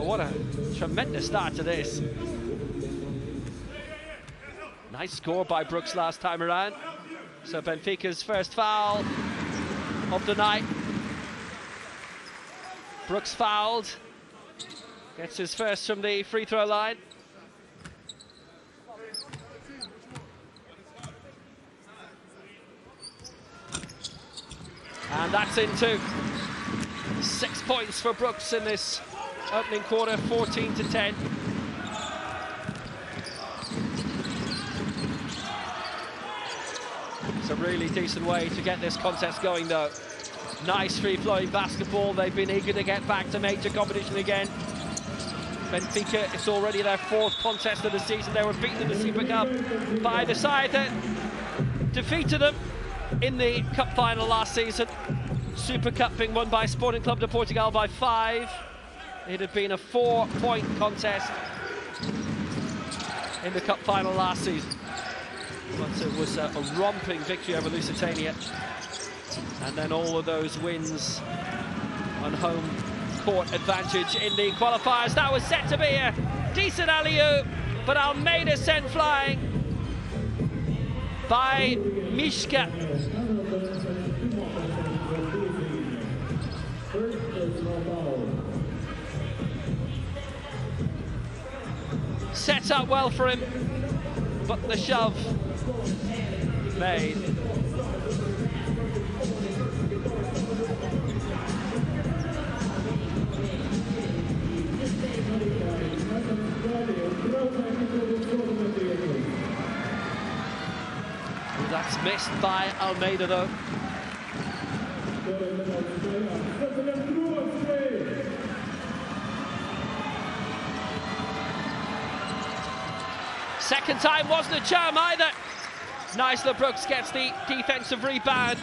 What a tremendous start to this. Nice score by Brooks last time around. So Benfica's first foul of the night. Brooks fouled. Gets his first from the free throw line. And that's into 6 points for Brooks in this opening quarter, 14-10. It's a really decent way to get this contest going, though. Nice free-flowing basketball. They've been eager to get back to major competition again. Benfica, it's already their fourth contest of the season. They were beaten in the Super Cup by the side that defeated them in the cup final last season. Super Cup being won by Sporting Club de Portugal by 5. It had been a 4-point contest in the cup final last season. But it was a romping victory over Lusitania. And then all of those wins on home court advantage in the qualifiers. That was set to be a decent alley-oop, but Almeida sent flying by Mishka. Set up well for him. but the shove made. That's missed by Almeida though. Second time wasn't a charm either. Nysier Brooks gets the defensive rebound.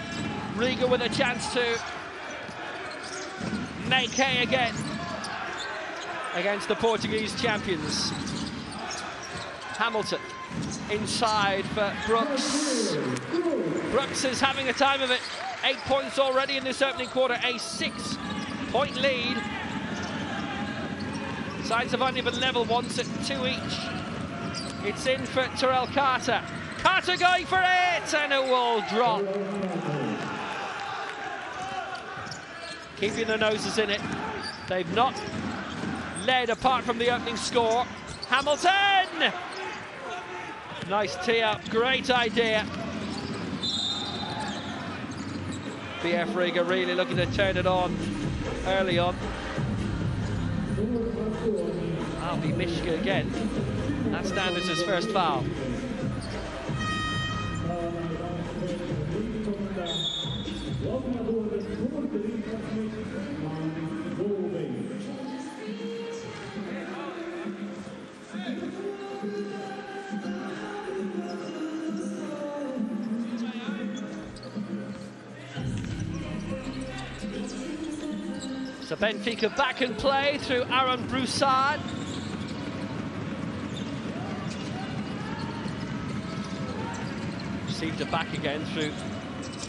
Riga with a chance to make hay again against the Portuguese champions. Hamilton inside for Brooks. Brooks is having a time of it. 8 points already in this opening quarter, a 6-point lead. Sides have only been level once at 2 each. It's in for Terrell Carter. Carter going for it, and it will drop. Keeping their noses in it. They've not led apart from the opening score. Hamilton! Nice tee up, great idea. VEF Riga really looking to turn it on early on. That'll be Mishka again. That's down as his first foul. So Benfica back in play through Aaron Broussard. Received it back again through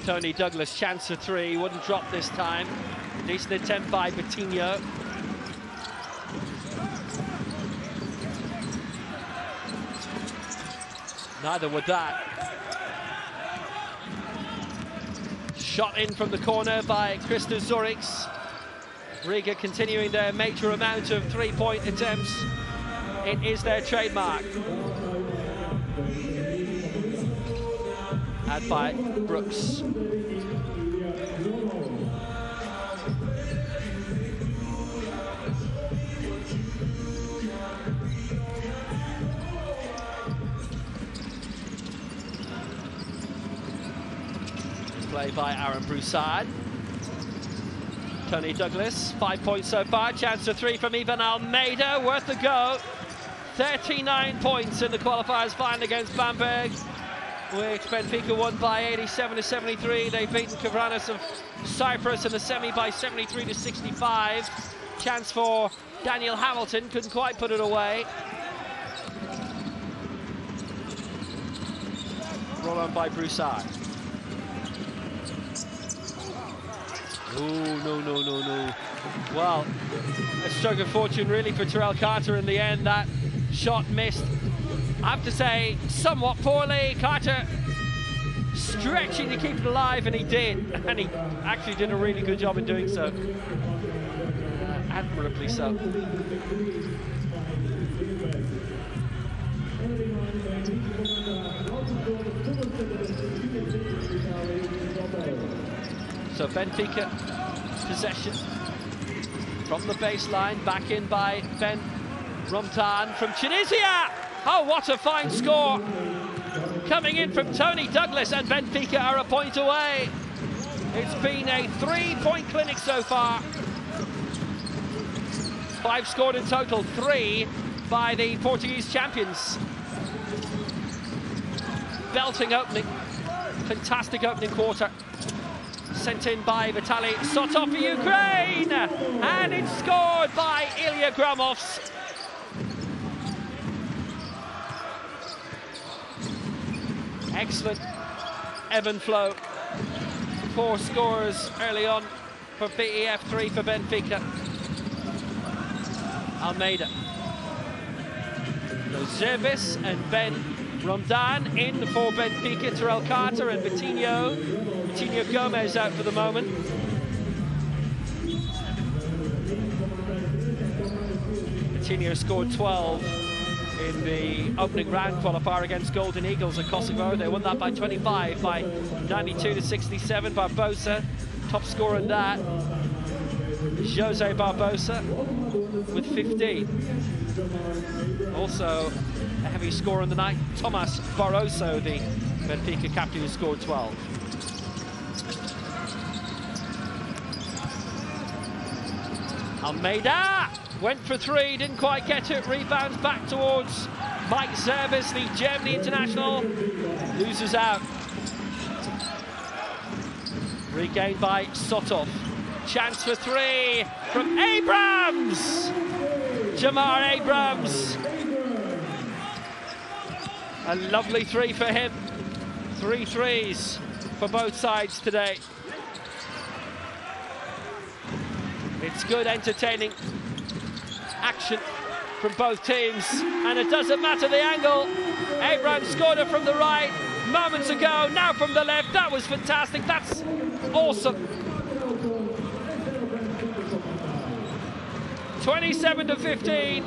Tony Douglas. Chance for three, wouldn't drop this time. Decent attempt by Coutinho. Neither would that. Shot in from the corner by Krista Zuriks. Riga continuing their major amount of three-point attempts. It is their trademark. Had by Brooks. Play by Aaron Broussard. Tony Douglas, 5 points so far. Chance for three from Ivan Almeida, worth a go. 39 points in the qualifiers final against Bamberg, which Benfica won by 87-73. They've beaten Kavranas of Cyprus in the semi by 73-65. Chance for Daniel Hamilton, couldn't quite put it away. Roll on by Broussard. Oh, no. Well, a stroke of fortune really for Terrell Carter in the end. That shot missed, I have to say, somewhat poorly. Carter stretching to keep it alive, and he did. And he actually did a really good job in doing so. Admirably so. So Benfica possession from the baseline, back in by Ben Romtan from Nysier. Oh, what a fine score coming in from Tony Douglas, and Benfica are a point away. It's been a three-point clinic so far. 5 scored in total, 3 by the Portuguese champions. Belting opening, fantastic opening quarter. Sent in by Vitaly Sotov for Ukraine, and it's scored by Ilya Gramovs. Excellent ebb and flow. 4 scores early on for VEF, 3 for Benfica. Almeida. Zervis and Ben Romdan in for Benfica. Terrell Carter and Coutinho Gomez out for the moment. Coutinho scored 12 in the opening round qualifier against Golden Eagles of Kosovo. They won that by 25, by 92-67. Barbosa, top scorer in that. Jose Barbosa with 15. Also a heavy scorer in the night, Tomas Barroso, the Benfica captain, who scored 12. Almeida went for three, didn't quite get it, rebounds back towards Mike Zerbis, the Germany international, loses out. Regained by Sotov. Chance for three from Abrams! Jamar Abrams. A lovely three for him. 3 threes for both sides today. It's good, entertaining action from both teams, and it doesn't matter the angle. Abrams scored it from the right moments ago, now from the left. That was fantastic. That's awesome. 27-15.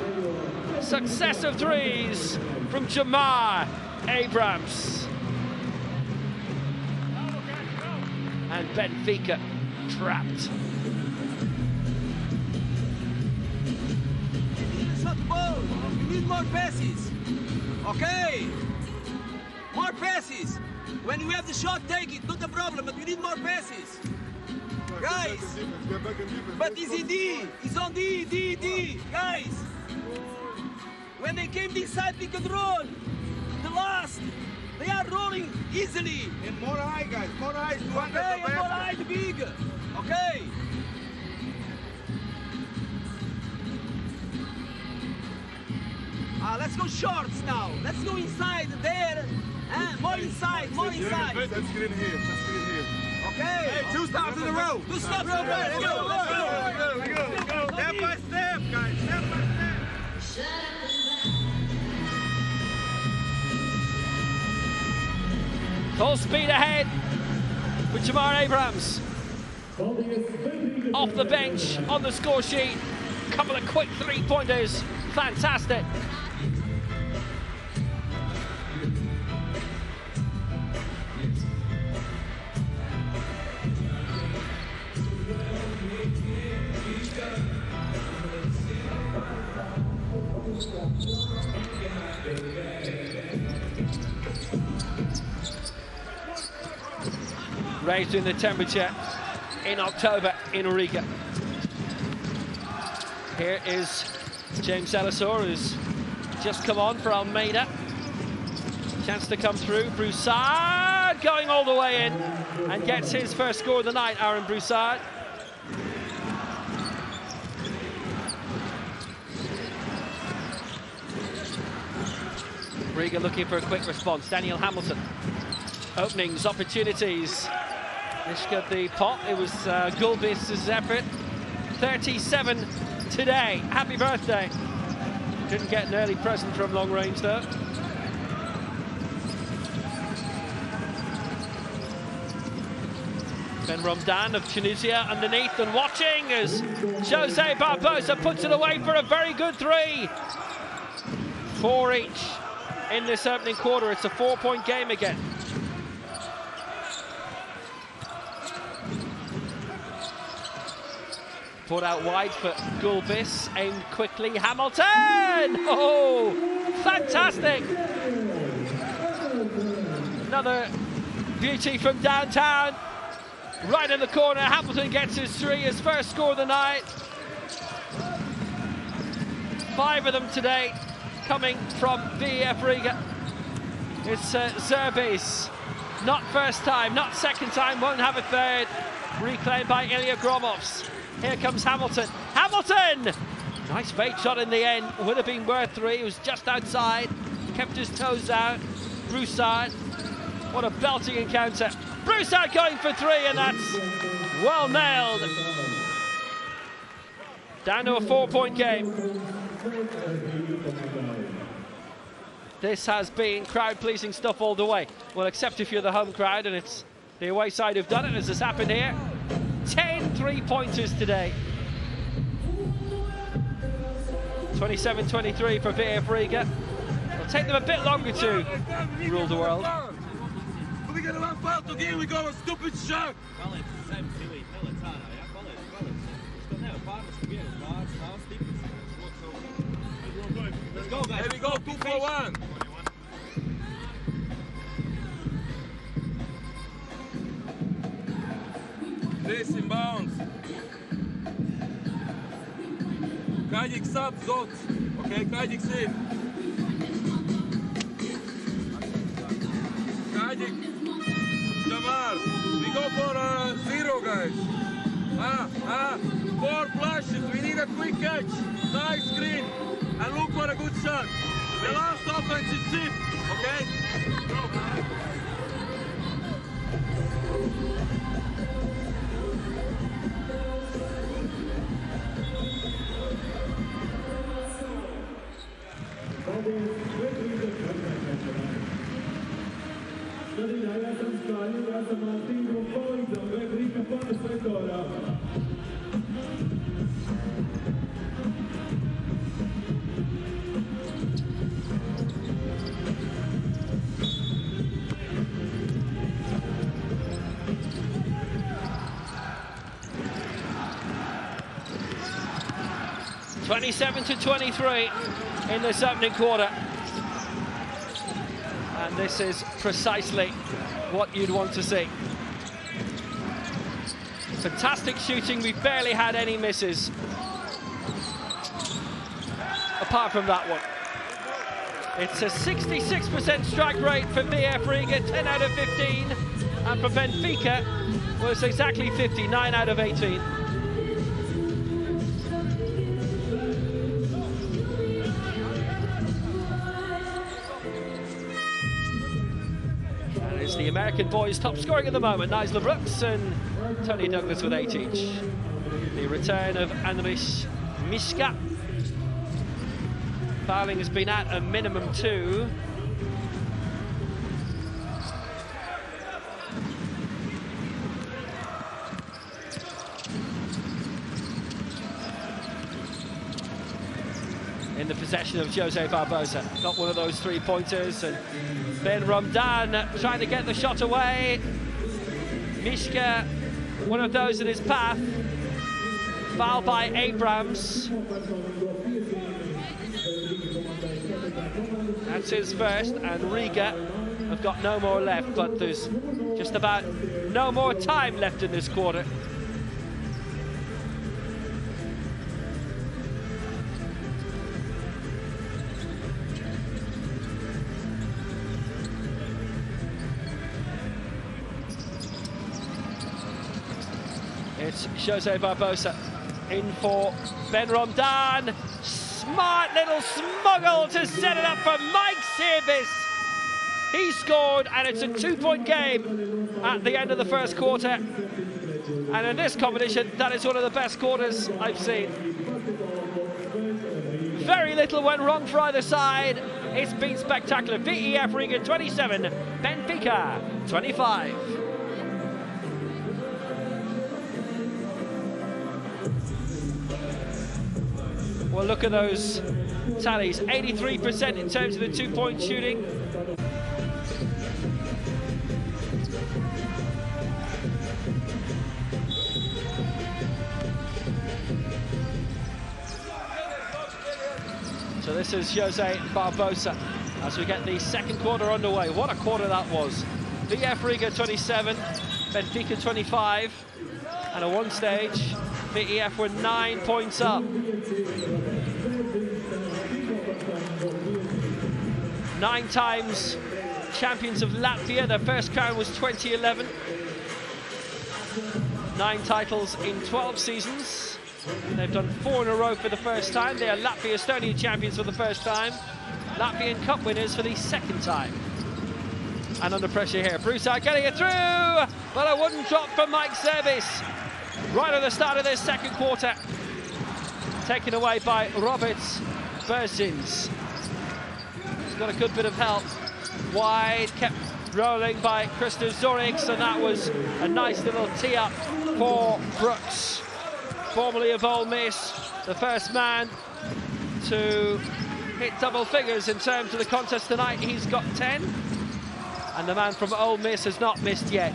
Successive threes from Jamar Abrams. And Benfica trapped. You need more passes. Okay. More passes. When you have the shot, take it. Not a problem, but you need more passes. Guys. But it's in D. It's on D. Guys. When they came this side, pick and roll. The last. They are rolling easily. And more high, guys. More high. Okay, and more high, the big. Okay. Let's go shorts now. Let's go inside there. More inside, more inside. Let's get in here. Okay. Hey, 2 stops in a row. 2 stops in a row. Let's go. Step by step, guys. Step by step. Full speed ahead with Jamar Abrams. Off the bench, on the score sheet. Couple of quick 3-pointers. Fantastic. Raising the temperature in October in Riga. Here is James Elisor, who's just come on for Almeida. Chance to come through. Broussard going all the way in and gets his first score of the night, Aaron Broussard. Riga looking for a quick response. Daniel Hamilton. Openings, opportunities. Nishka the pot. It was Gulbis' effort. 37 today. Happy birthday. Didn't get an early present from long range though. Ben Romdan of Tunisia underneath and watching as Jose Barbosa puts it away for a very good three. 4 each in this opening quarter. It's a 4-point game again. Put out wide for Gulbis, aimed quickly, Hamilton! Oh, fantastic! Another beauty from downtown. Right in the corner, Hamilton gets his three, his first score of the night. 5 of them today, coming from VEF Riga. It's Zerbis, not first time, not second time, won't have a third. Reclaimed by Ilya Gromovs. Here comes Hamilton. Hamilton! Nice fake shot in the end. Would have been worth 3. He was just outside. Kept his toes out. Broussard. What a belting encounter. Broussard going for 3, and that's well nailed. Down to a 4-point game. This has been crowd-pleasing stuff all the way. Well, except if you're the home crowd, and it's the away side who've done it, as has happened here. 10 3-pointers today. 27-23 for VEF Riga. take them a bit longer to rule the world. We get one foul to give, we go a stupid shot. Let's go, guys. Here we go, 2 for 1. This inbounds. Kajdik sub, Zot. Okay, Kajdik safe. Kajdik. Jamar. We go for 0, guys. 4 flashes. We need a quick catch. Nice screen. And look for a good shot. The last offense is zip. Okay? (27-23) in this opening quarter. And this is precisely what you'd want to see. Fantastic shooting, we've barely had any misses. Apart from that one. It's a 66% strike rate for VEF Riga, 10 out of 15. And for Benfica, well, it's exactly 50, 9 out of 18. The American boys top scoring at the moment, Nysier Brooks and Tony Douglas with 8 each. The return of Nysier. Fouling has been at a minimum 2. In the possession of Jose Barbosa, not one of those 3-pointers, and Ben Romdan trying to get the shot away. Nysier, one of those in his path. Foul by Abrams. That's his first, and Riga have got no more left, but there's just about no more time left in this quarter. It's Jose Barbosa in for Ben Romdan. Smart little smuggle to set it up for Nysier. He scored, and it's a 2-point game at the end of the first quarter. And in this competition, that is one of the best quarters I've seen. Very little went wrong for either side. It's been spectacular. VEF Riga 27, Benfica 25. Well, look at those tallies. 83% in terms of the 2-point shooting. So this is Jose Barbosa as we get the second quarter underway. What a quarter that was. VEF Riga 27, Benfica 25. And at one stage, VEF were 9 points up. 9 times champions of Latvia. Their first crown was 2011. 9 titles in 12 seasons. They've done 4 in a row for the first time. They are Latvia-Estonian champions for the first time. Latvian Cup winners for the second time. And under pressure here, Broussard getting it through, but a wooden drop from Nysier. Right at the start of this second quarter. Taken away by Roberts Berzins. He's got a good bit of help. Wide, kept rolling by Krista Zoriks, and that was a nice little tee-up for Brooks. Formerly of Ole Miss, the first man to hit double figures in terms of the contest tonight. He's got 10. And the man from Ole Miss has not missed yet.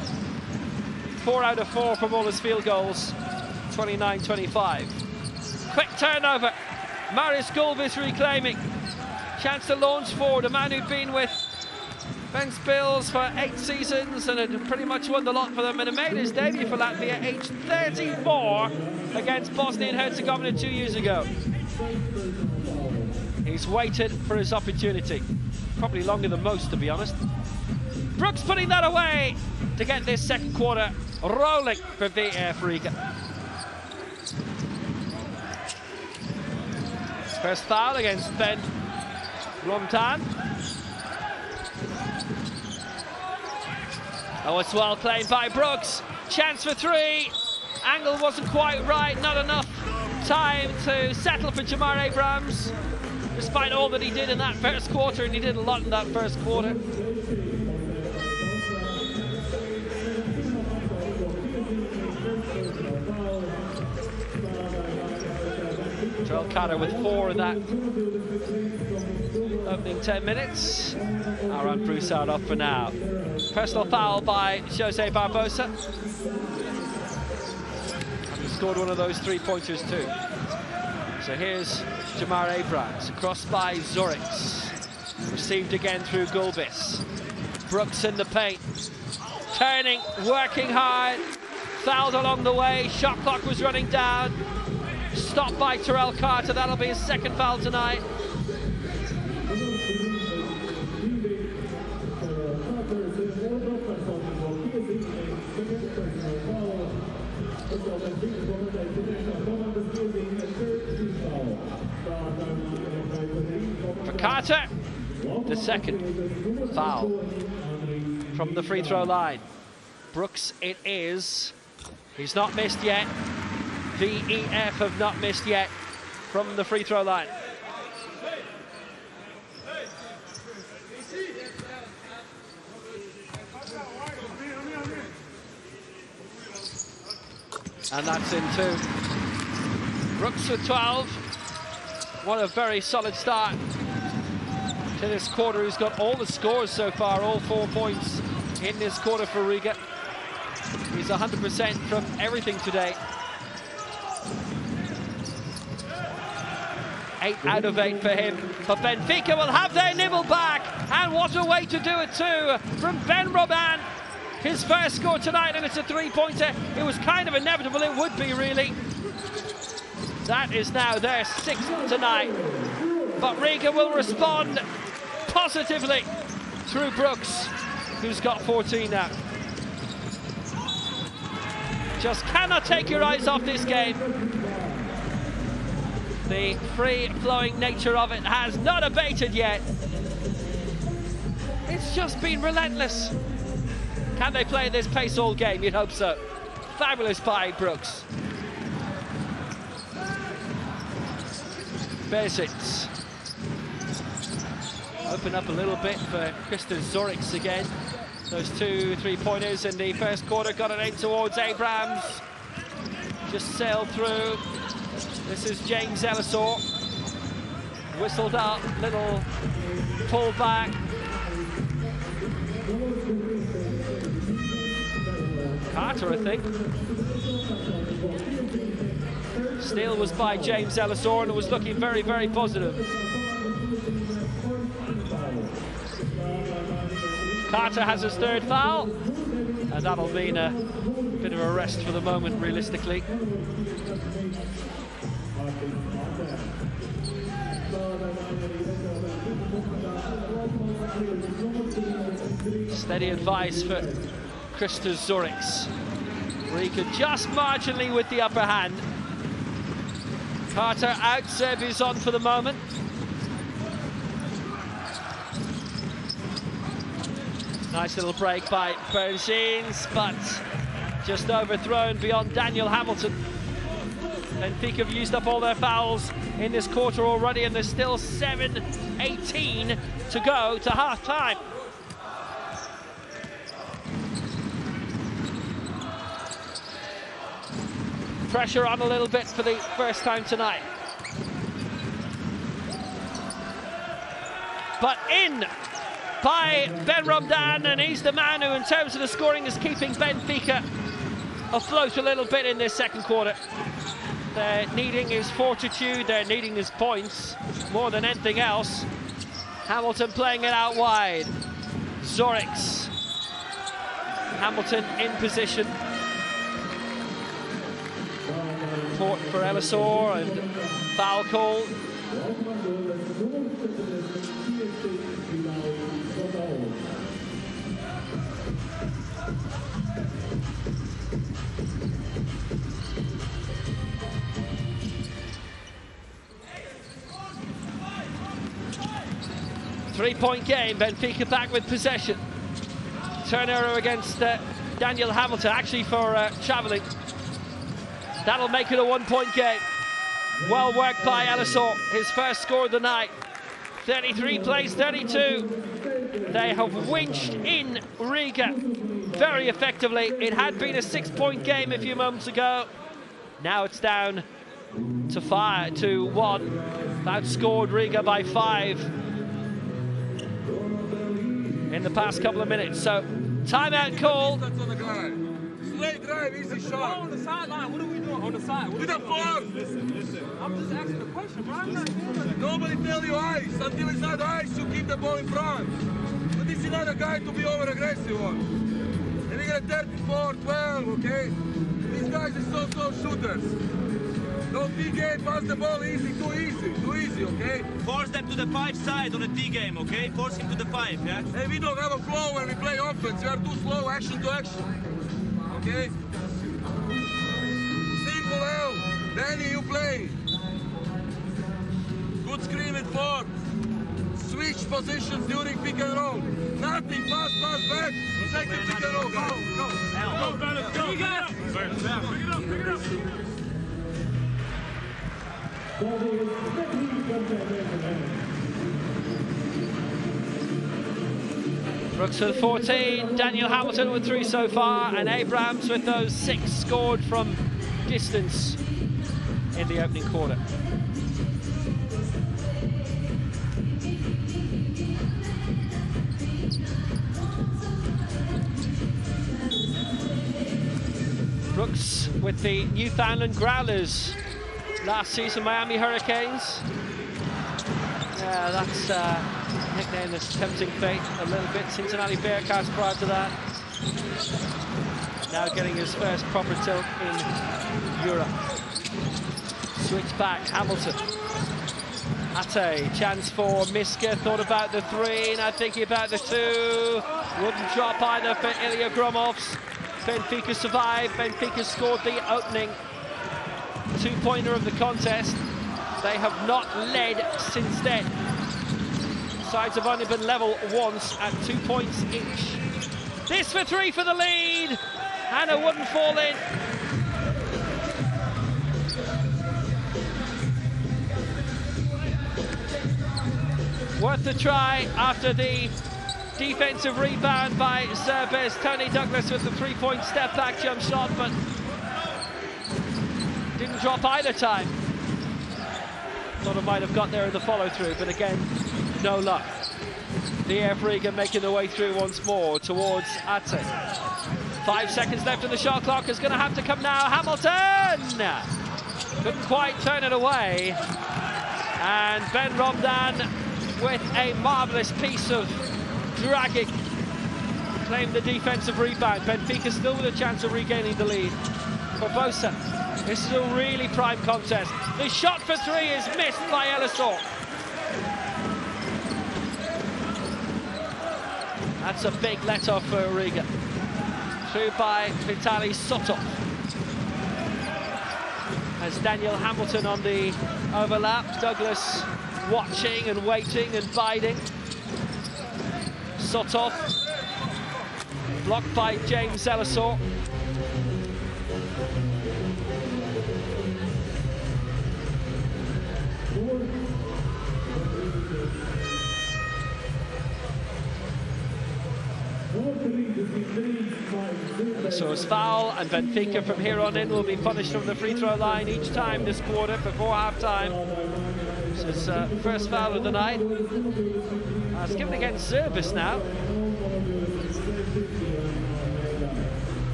4 out of 4 from all his field goals. 29-25. Quick turnover. Marius Gulbis reclaiming. Chance to launch forward. A man who'd been with Ben's Bills for 8 seasons and had pretty much won the lot for them, and had made his debut for Latvia aged 34 against Bosnia and Herzegovina 2 years ago. He's waited for his opportunity. Probably longer than most, to be honest. Brooks putting that away to get this second quarter rolling for VEF Riga. First foul against Ben Romtan. Oh, it's well claimed by Brooks. Chance for 3. Angle wasn't quite right. Not enough time to settle for Jamar Abrams, despite all that he did in that first quarter, and he did a lot in that first quarter. Joel Carter with 4 in that opening 10 minutes. Aaron Broussard off for now. Personal foul by Jose Barbosa. And he scored one of those 3-pointers too. So here's Jamar Abrams, crossed by Zorics. Received again through Gulbis. Brooks in the paint. Turning, working hard. Fouled along the way. Shot clock was running down. Stopped by Terrell Carter. That'll be his second foul tonight. For Carter, the second foul from the free throw line. Brooks it is. He's not missed yet. VEF have not missed yet from the free throw line. And that's in 2. Brooks with 12. What a very solid start to this quarter. He's got all the scores so far, all 4 points in this quarter for Riga. He's 100% from everything today. 8 out of 8 for him. But Benfica will have their nibble back. And what a way to do it too from Ben Robban. His first score tonight, and it's a 3-pointer. It was kind of inevitable, it would be really. That is now their 6th tonight. But Riga will respond positively through Brooks, who's got 14 now. Just cannot take your eyes off this game. The free-flowing nature of it has not abated yet. It's just been relentless. Can they play this pace all game? You'd hope so. Fabulous by Brooks. Bezic. Open up a little bit for Krista Zorics again. Those 2 3-pointers in the first quarter got it in towards Abrams. Just sailed through. This is James Ellisor. Whistled up, little pull back. Carter, I think. Steal was by James Ellisor, and it was looking very, very positive. Carter has his 3rd foul, and that'll mean a bit of a rest for the moment, realistically. Steady advice for Krista Zorics. Riga just marginally with the upper hand. Carter out, Serbia's on for the moment. Nice little break by Bergines, but just overthrown beyond Daniel Hamilton. Benfica have used up all their fouls in this quarter already, and there's still 7:18 to go to half-time. Pressure on a little bit for the first time tonight. but in by Ben Romdan, and he's the man who, in terms of the scoring, is keeping Benfica afloat a little bit in this second quarter. They're needing his fortitude, they're needing his points more than anything else. Hamilton playing it out wide. Zorix. Hamilton in position. Port for Elisor and foul call. Three-point game, Benfica back with possession. Turner against Daniel Hamilton, actually for travelling. That'll make it a one-point game. Well worked by Elisor, his first score of the night. 33 plays 32. They have winched in Riga very effectively. It had been a 6-point game a few moments ago. Now it's down to 1. Outscored Riga by 5 in the past couple of minutes. So timeout call. Straight drive, easy shot. On the sideline, what are we doing on the side? To the floor. Listen. I'm just asking a question, bro. I'm not doing Nobody tell you ice. Until it's not ice, you keep the ball in front. But this is not a guy to be over-aggressive on. And we got 34, 12, okay? These guys are so shooters. Don't T-game, pass the ball easy, too easy, okay? Force them to the 5 side on a T-game, okay? Force him to the 5, yeah? Hey, we don't have a flow when we play offense. We are too slow, action to action. Okay? Simple L. Danny, you play. Good screen in forward. Switch positions during pick and roll. Nothing, pass back. Second pick and roll. Go. Go. You got it. Pick it up. Brooks with 14, Daniel Hamilton with 3 so far, and Abrams with those 6 scored from distance in the opening quarter. Brooks with the Newfoundland Growlers, last season Miami Hurricanes. Yeah, that's nickname that's tempting fate a little bit. Cincinnati Bearcats prior to that. Now getting his first proper tilt in Europe. Switch back, Hamilton. Ate, chance for Miska, thought about the 3, now thinking about the 2. Wouldn't drop either for Ilya Gromovs. Benfica survived, Benfica scored the opening 2-pointer of the contest. They have not led since then. Sides have only been level once at 2 points each. This for 3 for the lead, and it wouldn't fall in. Worth the try after the defensive rebound by Zerbes. Tony Douglas with the 3-point step back jump shot, but didn't drop either time. Thought it might have got there in the follow-through, but again, no luck. VEF Riga making their way through once more towards Ate. 5 seconds left in the shot clock, is going to have to come now. Hamilton! Couldn't quite turn it away. And Ben Romdan with a marvellous piece of dragging. Claimed the defensive rebound. Benfica still with a chance of regaining the lead. Barbosa. This is a really prime contest. The shot for 3 is missed by Elisor. That's a big let-off for Riga. Through by Vitaly Sotov. As Daniel Hamilton on the overlap. Douglas watching and waiting and biding. Sotov. Blocked by James Elisor. Elisor's foul, and Benfica from here on in will be punished from the free throw line each time this quarter before half-time. So His first foul of the night. It's given against Zerbis now.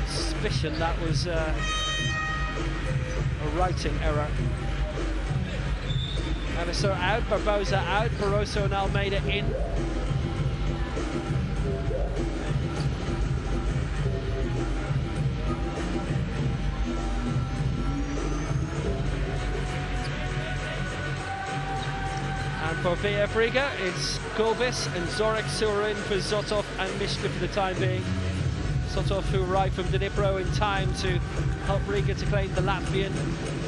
Suspicion that was a writing error. Nysier out, Barbosa out, Barroso and Almeida in. And for VEF Riga, it's Kulbis and Zorix who are in for Zotov and Mishka for the time being. Zotov, who arrived from Dnipro in time to help Riga to claim the Latvian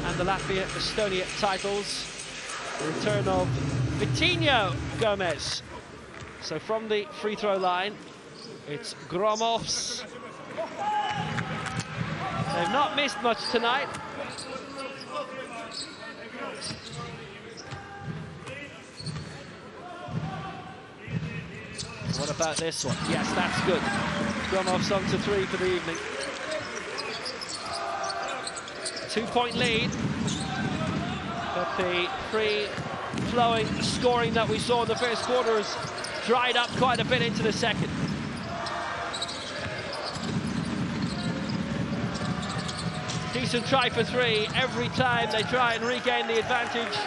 and the Latvia-Estonia titles. The return of Vitinho Gomez. So from the free throw line, it's Gromovs. They've not missed much tonight. What about this one? Yes, that's good. Gromovs on to 3 for the evening. 2-point lead. But the free-flowing scoring that we saw in the first quarter has dried up quite a bit into the second. Decent try for 3 every time they try and regain the advantage.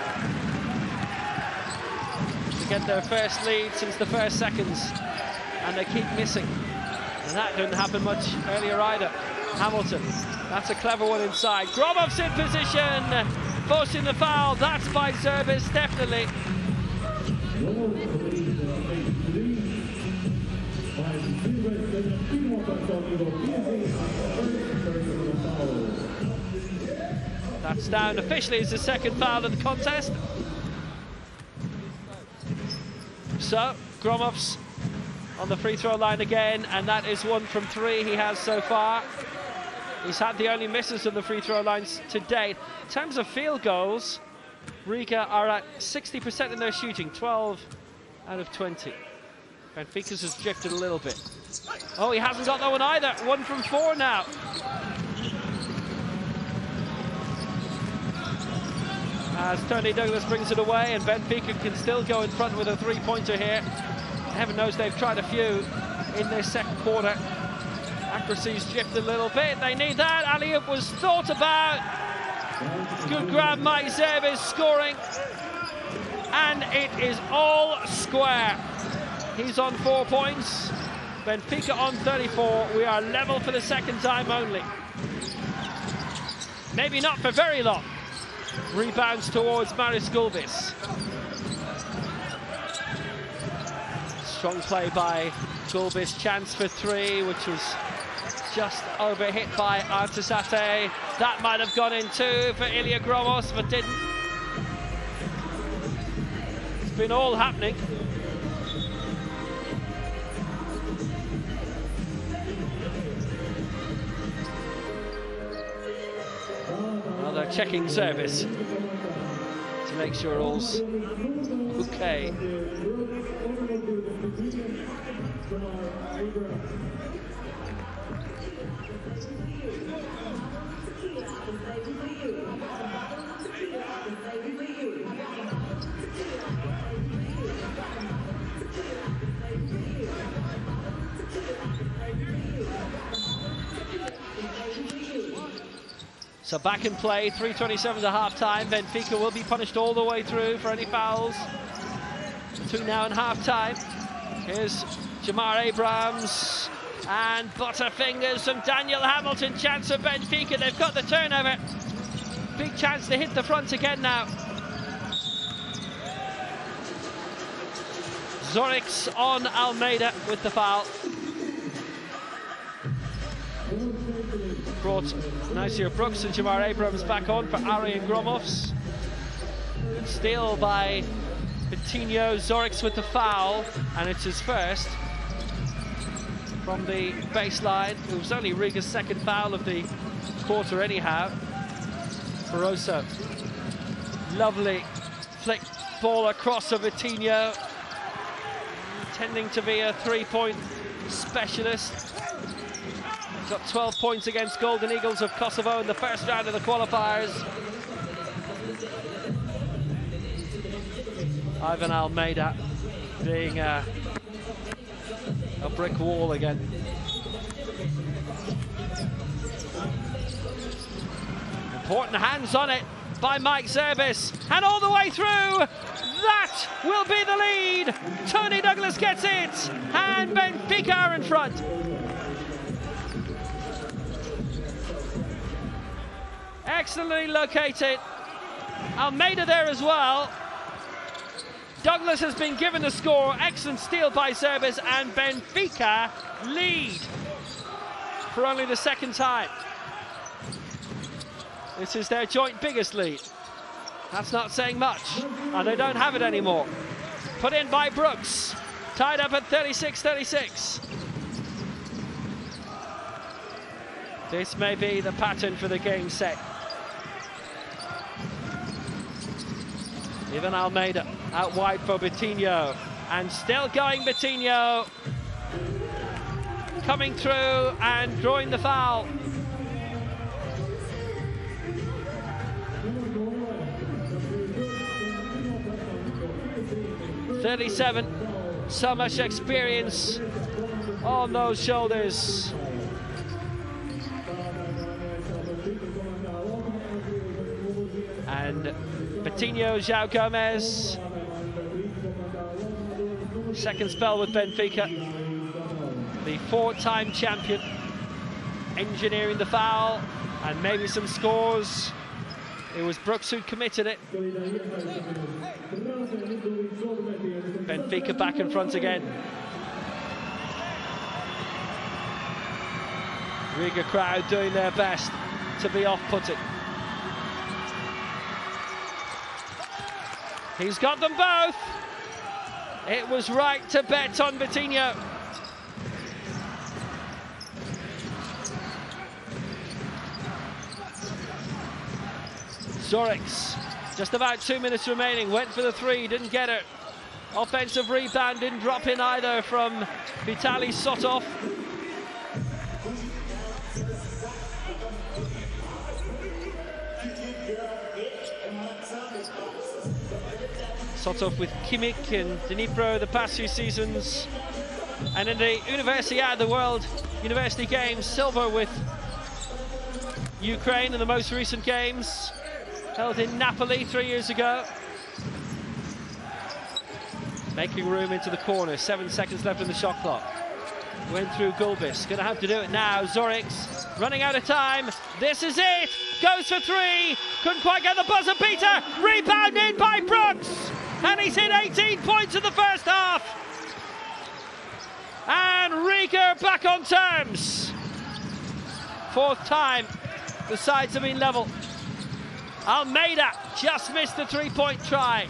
To get their first lead since the first seconds, and they keep missing. And that didn't happen much earlier either. Hamilton, that's a clever one inside. Gromov's in position, forcing the foul. That's by Zerbis, definitely. That's down officially as the second foul of the contest. So, Gromovs on the free throw line again, and that is 1 from 3 he has so far. He's had the only misses on the free throw lines to date. In terms of field goals, Riga are at 60% in their shooting, 12 out of 20. Benfica's has drifted a little bit. Oh, he hasn't got that one either. 1 from 4 now. As Tony Douglas brings it away, and Benfica can still go in front with a 3-pointer here. Heaven knows they've tried a few in this second quarter. Accuracy's drifted a little bit. They need that. Alley-oop was thought about. Good grab, Mike Zerbis scoring. And it is all square. He's on 4 points. Benfica on 34. We are level for the second time only. Maybe not for very long. Rebounds towards Maris Gulbis. Strong play by Gulbis. Chance for 3, which was just overhit by Artisate. That might have gone in too for Ilya Gromos, but didn't. It's been all happening. Well, they're checking service to make sure all's okay. So back in play, 3:27 to half-time. Benfica will be punished all the way through for any fouls between now and half-time. Here's Jamar Abrams and Butterfingers from Daniel Hamilton. Chance for Benfica. They've got the turnover. Big chance to hit the front again now. Zorix on Almeida with the foul. Brought Nysier Brooks and Jamar Abrams back on for Ari and Gromovs. Good steal by Vitinho. Zorix with the foul, and it's his first from the baseline. It was only Riga's second foul of the quarter anyhow. Barroso. Lovely flick ball across to Vitinho. Tending to be a 3-point specialist. Got 12 points against Golden Eagles of Kosovo in the first round of the qualifiers. Ivan Almeida being a brick wall again. Important hands on it by Mike Zerbis, and all the way through. That will be the lead. Tony Douglas gets it, and Benfica are in front. Excellently located. Almeida there as well. Douglas has been given the score. Excellent steal by Zerbis, and Benfica lead for only the second time. This is their joint biggest lead. That's not saying much, and they don't have it anymore. Put in by Brooks, tied up at 36-36. This may be the pattern for the game set. Ivan Almeida out wide for Betinho, and still going Betinho. Coming through and drawing the foul. .37, so much experience on those shoulders. And Betinho, João Gomez, second spell with Benfica, the four-time champion, engineering the foul and maybe some scores. It was Brooks who committed it. Benfica back in front again. Riga crowd doing their best to be off-putting. He's got them both. It was right to bet on Betinho. Zorix, just about 2 minutes remaining, went for the three, didn't get it. Offensive rebound didn't drop in either from Vitaly Sotov. Sotov with Kimmich and Dnipro the past few seasons. And in the Universiade, the World University Games, silver with Ukraine in the most recent games, held in Napoli 3 years ago. Making room into the corner, 7 seconds left in the shot clock. Went through Gulbis, gonna have to do it now. Zorix running out of time. This is it, goes for three. Couldn't quite get the buzzer beater. Rebound in by Brooks. And he's hit 18 points in the first half. And Riga back on terms. Fourth time the sides have been level. Almeida just missed the three-point try.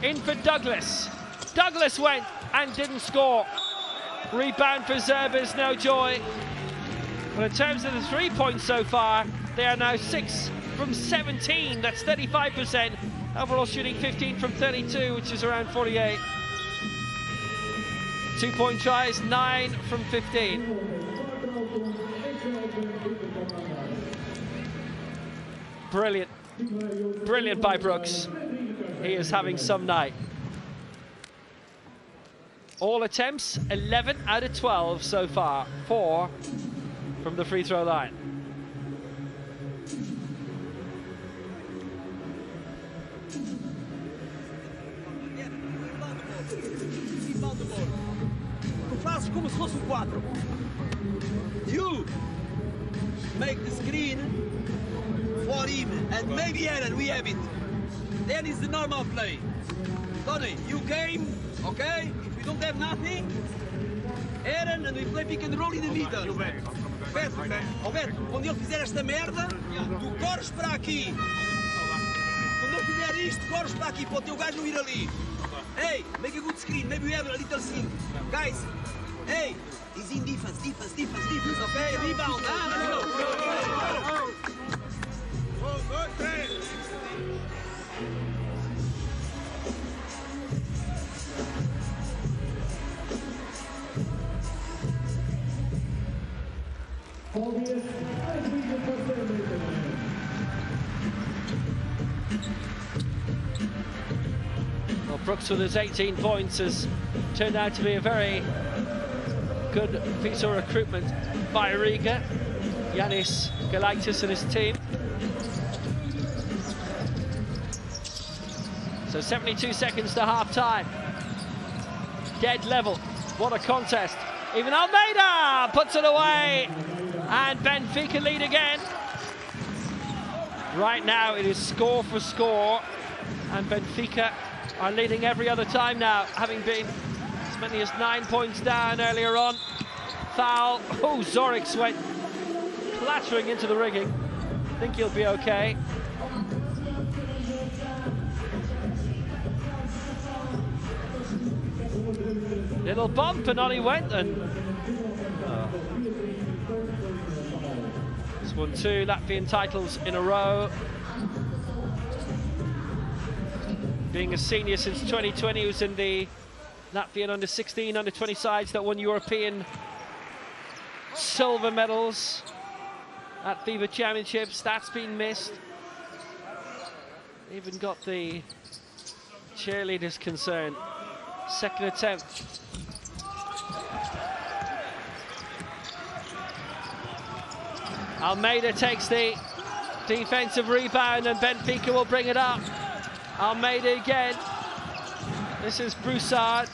In for Douglas. Douglas went and didn't score. Rebound for Zerbis, no joy. But in terms of the 3 points so far, they are now 6 from 17. That's 35%. Overall shooting 15 from 32, which is around 48. 2-point tries, 9 from 15. Brilliant. Brilliant by Brooks. He is having some night. All attempts, 11 out of 12 so far. 4 from the free throw line. Como se fosse 4. You make the screen for him, and maybe Aaron, we have it. Then is the normal play. Tony, you came, okay? If we don't have nothing, Aaron, and we play pick and roll in the middle. Beto, quando ele fizer esta merda, tu corres para aqui. Quando ele fizer isto, corres para aqui, para o teu gajo ir ali. Hey, make a good screen, maybe we have a little thing. Guys, hey, he's in defense, okay? Rebound, let's go. Well, Brooks with his 18 points has turned out to be a very good piece of recruitment by Riga. Yanis Galaitis and his team. So 72 seconds to half-time. Dead level. What a contest. Even Almeida puts it away. And Benfica lead again. Right now it is score for score. And Benfica are leading every other time now, having been as many as 9 points down earlier on. Foul. Oh, Zorix went clattering into the rigging. I think he'll be okay. Little bump and on he went, and he's won 2 Latvian titles in a row. Being a senior since 2020, he was in the Latvian under-16, under-20 sides that won European silver medals at FIBA Championships. That's been missed. Even got the cheerleaders concerned. Second attempt. Almeida takes the defensive rebound and Benfica will bring it up. Almeida again. This is Broussard.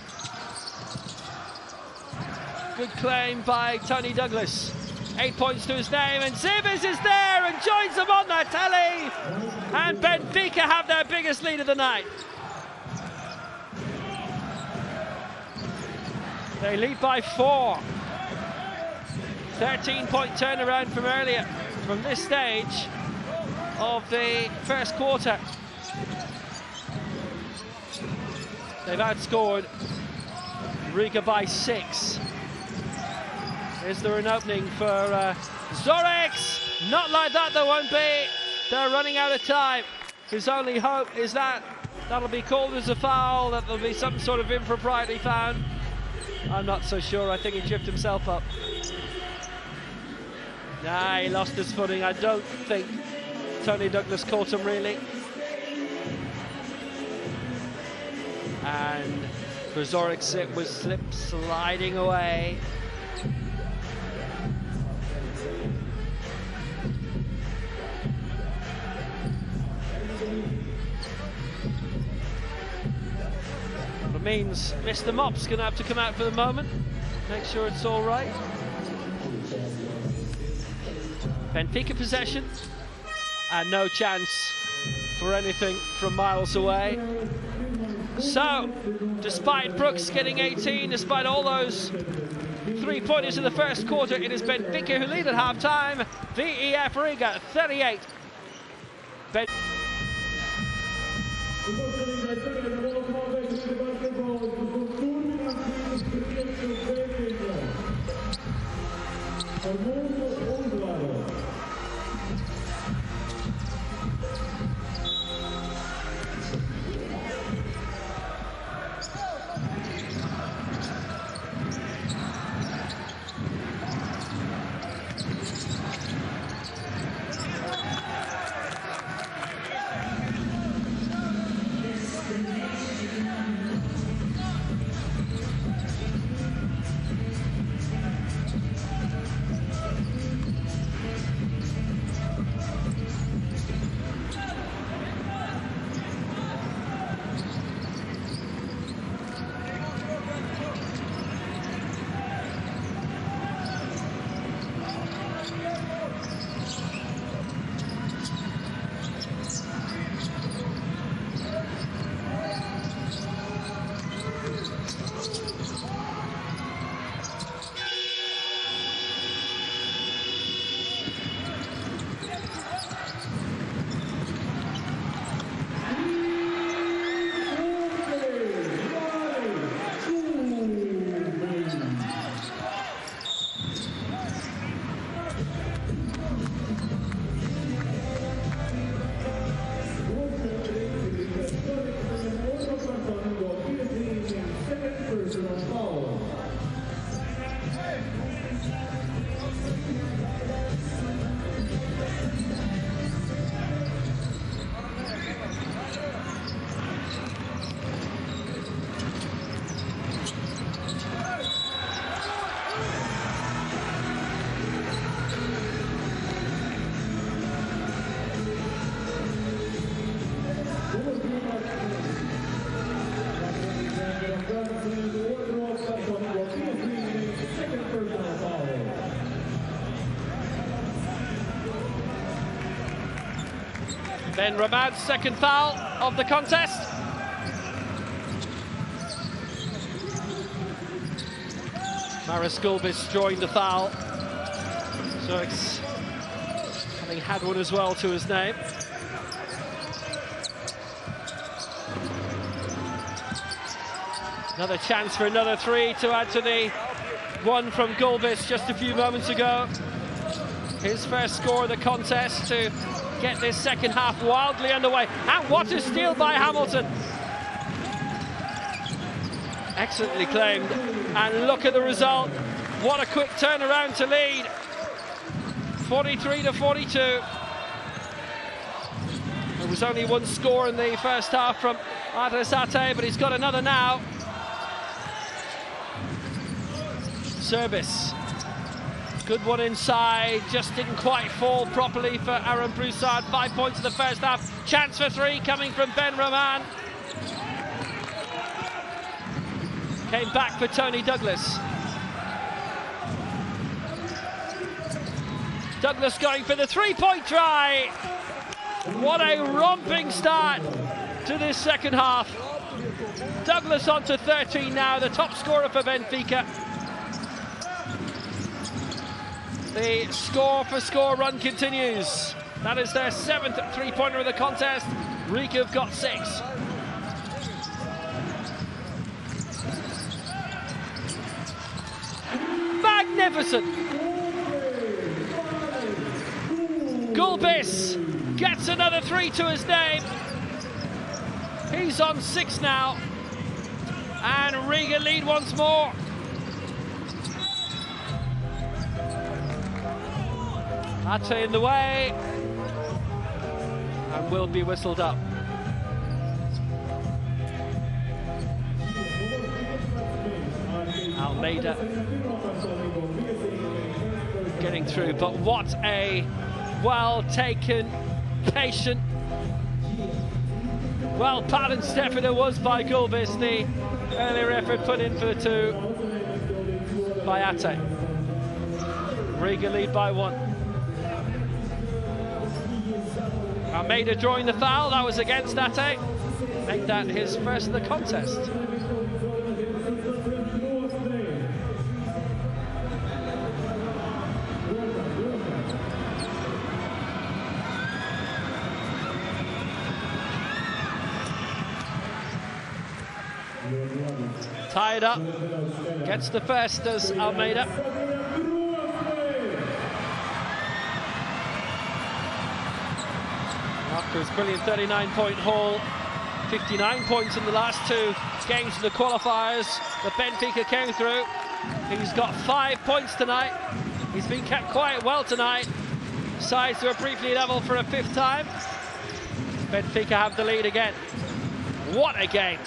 Good claim by Tony Douglas. 8 points to his name, and Zivers is there and joins them on the telly. And Benfica have their biggest lead of the night. They lead by 4. 13-point turnaround from earlier, from this stage of the first quarter. They've outscored Riga by 6. Is there an opening for Zorix? Not like that, there won't be. They're running out of time. His only hope is that that'll be called as a foul, that there'll be some sort of impropriety found. I'm not so sure. I think he tripped himself up. Nah, he lost his footing. I don't think Tony Douglas caught him really. And for Zorix, it was slip sliding away. It means Mr. Mop's going to have to come out for the moment, make sure it's all right. Benfica possession, and no chance for anything from miles away. So, despite Brooks getting 18, despite all those 3-pointers in the first quarter, it is Benfica who lead at half-time. VEF Riga 38. Ben Ramad's second foul of the contest. Maris Gulbis joined the foul. So it's having had one as well to his name. Another chance for another three to add to the one from Gulbis just a few moments ago. His first score of the contest to get this second half wildly underway. And what a steal by Hamilton. Excellently claimed. And look at the result. What a quick turnaround to lead. 43-42. There was only one score in the first half from Adres Ate, but he's got another now. Service. Good one inside, just didn't quite fall properly for Aaron Broussard. 5 points in the first half. Chance for three coming from Ben Rahman. Came back for Tony Douglas. Douglas going for the three-point try. What a romping start to this second half. Douglas on to 13 now, the top scorer for Benfica. The score-for-score run continues. That is their 7th three-pointer of the contest. Riga have got 6. Magnificent! Gulbis gets another 3 to his name. He's on 6 now. And Riga lead once more. Ate in the way, and will be whistled up. Almeida getting through, but what a well-taken, patient, well-patterned step it was by Gulbis. The earlier effort put in for the 2 by Ate. Riga lead by 1. Almeida drawing the foul, that was against Ate. Make that his first of the contest. Tied up, gets the first as Almeida. After his brilliant 39-point haul, 59 points in the last 2 games of the qualifiers that Benfica came through. He's got 5 points tonight. He's been kept quiet well tonight. Sides were briefly level for a 5th time. Benfica have the lead again. What a game!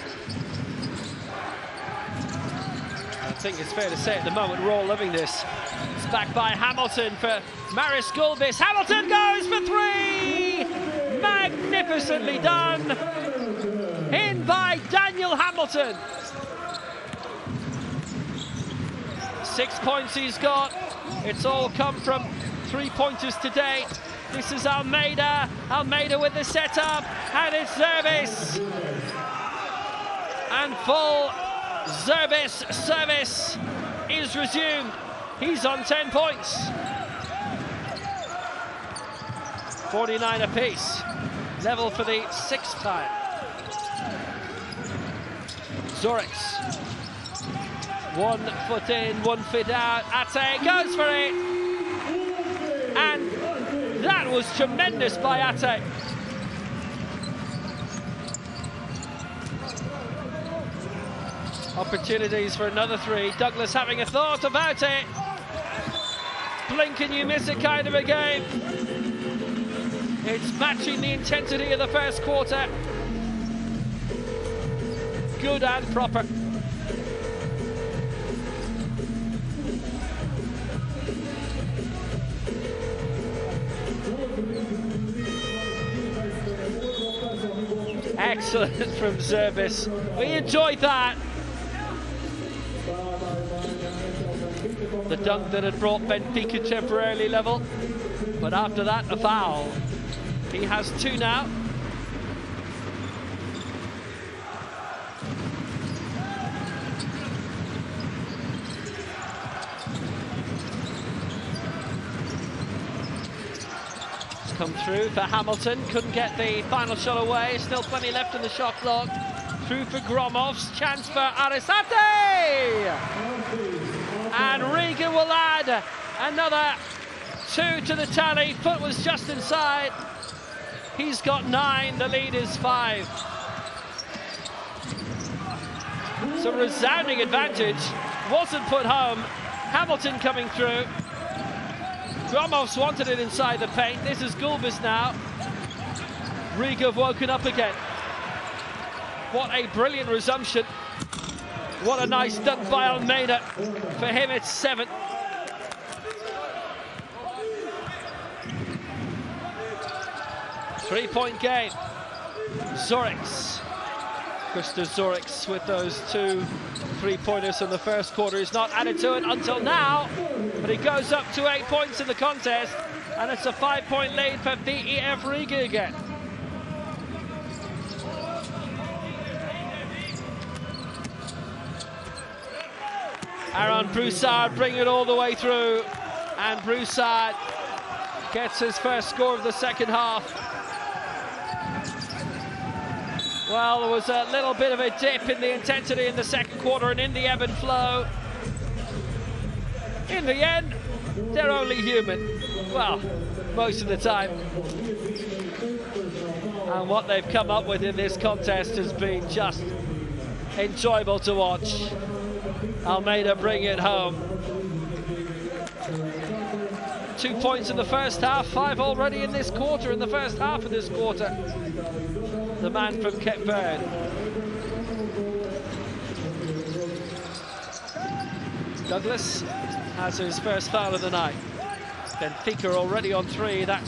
I think it's fair to say at the moment we're all loving this. It's back by Hamilton for Maris Gulbis. Hamilton goes for 3! Magnificently done! In by Daniel Hamilton. 6 points he's got. It's all come from 3-pointers today. This is Almeida. Almeida with the setup, and it's service. And full Zerbis service is resumed. He's on 10 points. 49 apiece. Level for the 6th time. Zorix. 1 foot in, 1 foot out. Ate goes for it. And that was tremendous by Ate. Opportunities for another 3. Douglas having a thought about it. Blink and you miss it kind of a game. It's matching the intensity of the first quarter. Good and proper. Excellent from Zerbis. We enjoyed that. The dunk that had brought Benfica temporarily level. But after that, a foul. He has 2 now. come through for Hamilton, couldn't get the final shot away, still plenty left in the shot clock. Through for Gromov's, chance for Arisate! And Riga will add another 2 to the tally. Foot was just inside. He's got 9, the lead is 5. So resounding advantage, wasn't put home. Hamilton coming through. Gromov's wanted it inside the paint. This is Gulbis now. Riga have woken up again. What a brilliant resumption. What a nice dunk by Almeida. For him, it's 7. Three-point game. Zoriks. Krista Zoriks with those 2 3-pointers in the first quarter. He's not added to it until now, but he goes up to 8 points in the contest, and it's a 5-point lead for VEF Riga again. Aaron Broussard bring it all the way through, and Broussard gets his first score of the second half. Well, there was a little bit of a dip in the intensity in the second quarter and in the ebb and flow. In the end, they're only human. Well, most of the time. And what they've come up with in this contest has been just enjoyable to watch. Almeida bring it home. 2 points in the first half, 5 already in this quarter, in the first half of this quarter. The man from Cape Verde. Douglas has his first foul of the night. Benfica already on 3. That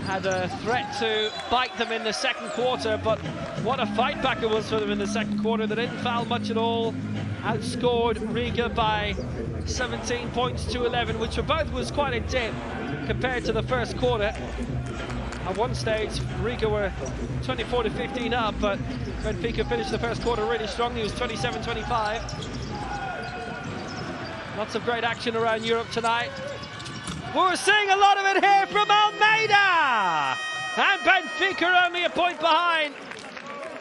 had a threat to bite them in the second quarter, but what a fight back it was for them in the second quarter. They didn't foul much at all. Outscored Riga by 17 points to 11, which for both was quite a dip compared to the first quarter. At one stage, Riga were 24 to 15 up, but Benfica finished the first quarter really strongly. It was 27-25. Lots of great action around Europe tonight. We're seeing a lot of it here from Almeida! And Benfica only a point behind.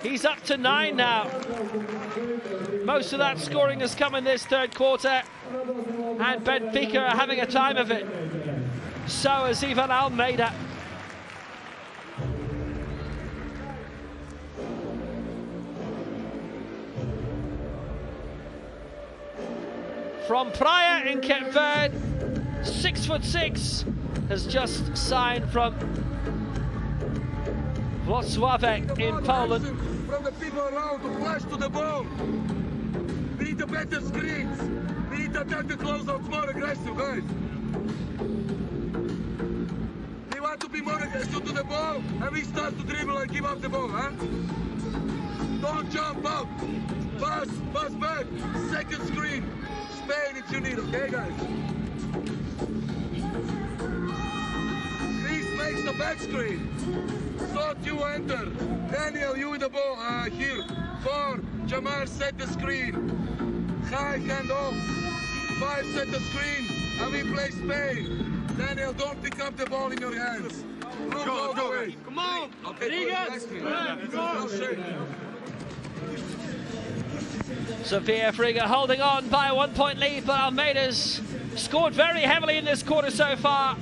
He's up to 9 now. Most of that scoring has come in this third quarter, and Benfica are having a time of it. So is even Almeida. From Praia in Cape Verde, 6'6", has just signed from Wrocław in Poland. From the people around to flash to the ball. We need a better screens. We need to attack the closeouts more aggressive, guys. We want to be more aggressive to the ball, and we start to dribble and give up the ball, huh? Don't jump up. Pass back. Second screen. Spain if you need, okay, guys? Chris makes the back screen. Thought you enter. Daniel, you with the ball here. 4. Jamar set the screen. High hand off. 5 set the screen. And we play Spain. Daniel, don't pick up the ball in your hands. Go. Come on. Okay, Riga. So VEF Riga holding on by a 1-point lead, but Almeida's scored very heavily in this quarter so far.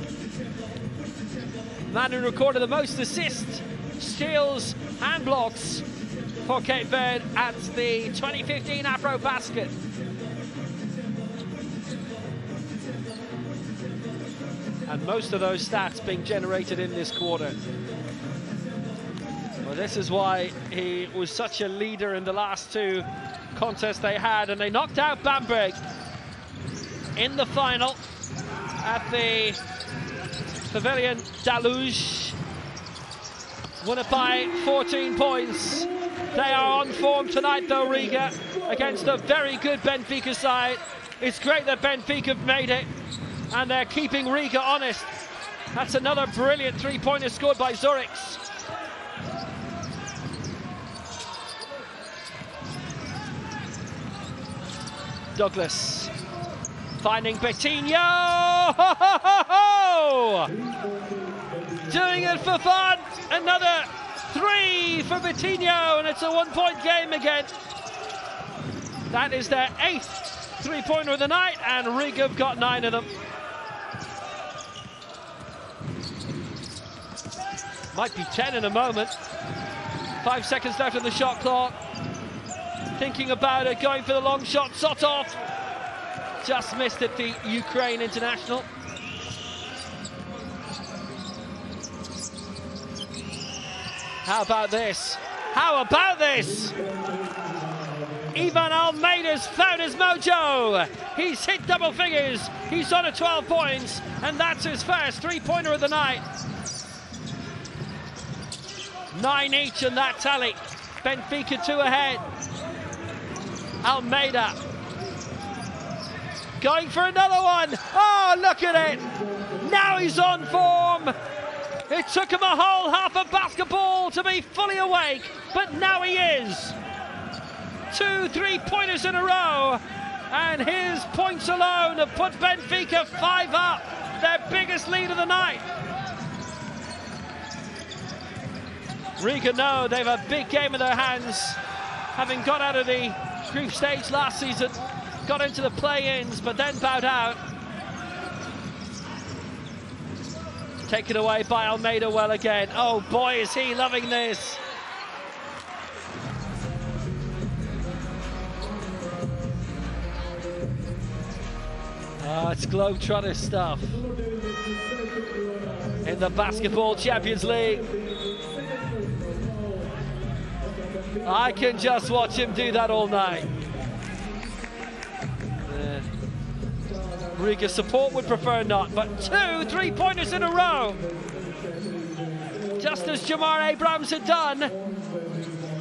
Man who recorded the most assists, steals and blocks for Cape Verde at the 2015 Afro Basket. And most of those stats being generated in this quarter. Well, this is why he was such a leader in the last 2 contests they had, and they knocked out Bamberg in the final at the Pavilion Daluge. Won it by 14 points. They are on form tonight though, Riga, against a very good Benfica side. It's great that Benfica have made it, and they're keeping Riga honest. That's another brilliant 3-pointer scored by Zoriks. Douglas finding Betinho. doing it for fun. Another 3 for Vitinho, and it's a 1-point game again. That is their 8th three-pointer of the night, and Riga have got 9 of them. Might be 10 in a moment. 5 seconds left on the shot clock. Thinking about it, going for the long shot. Sotov just missed it, the Ukraine international. How about this? How about this? Ivan Almeida's found his mojo. He's hit double figures. He's on at 12 points, and that's his first three-pointer of the night. 9 each in that tally. Benfica 2 ahead. Almeida going for another one. Oh, look at it. Now he's on form. It took him a whole half of basketball to be fully awake, but now he is. 2 3-pointers in a row, and his points alone have put Benfica 5 up, their biggest lead of the night. Riga know they've a big game in their hands, having got out of the group stage last season, got into the play-ins, but then bowed out. Taken away by Almeida well again. Oh boy, is he loving this. Oh, it's globetrotter stuff. In the Basketball Champions League. I can just watch him do that all night. Riga support would prefer not, but 2 3-pointers in a row. Just as Jamar Abrams had done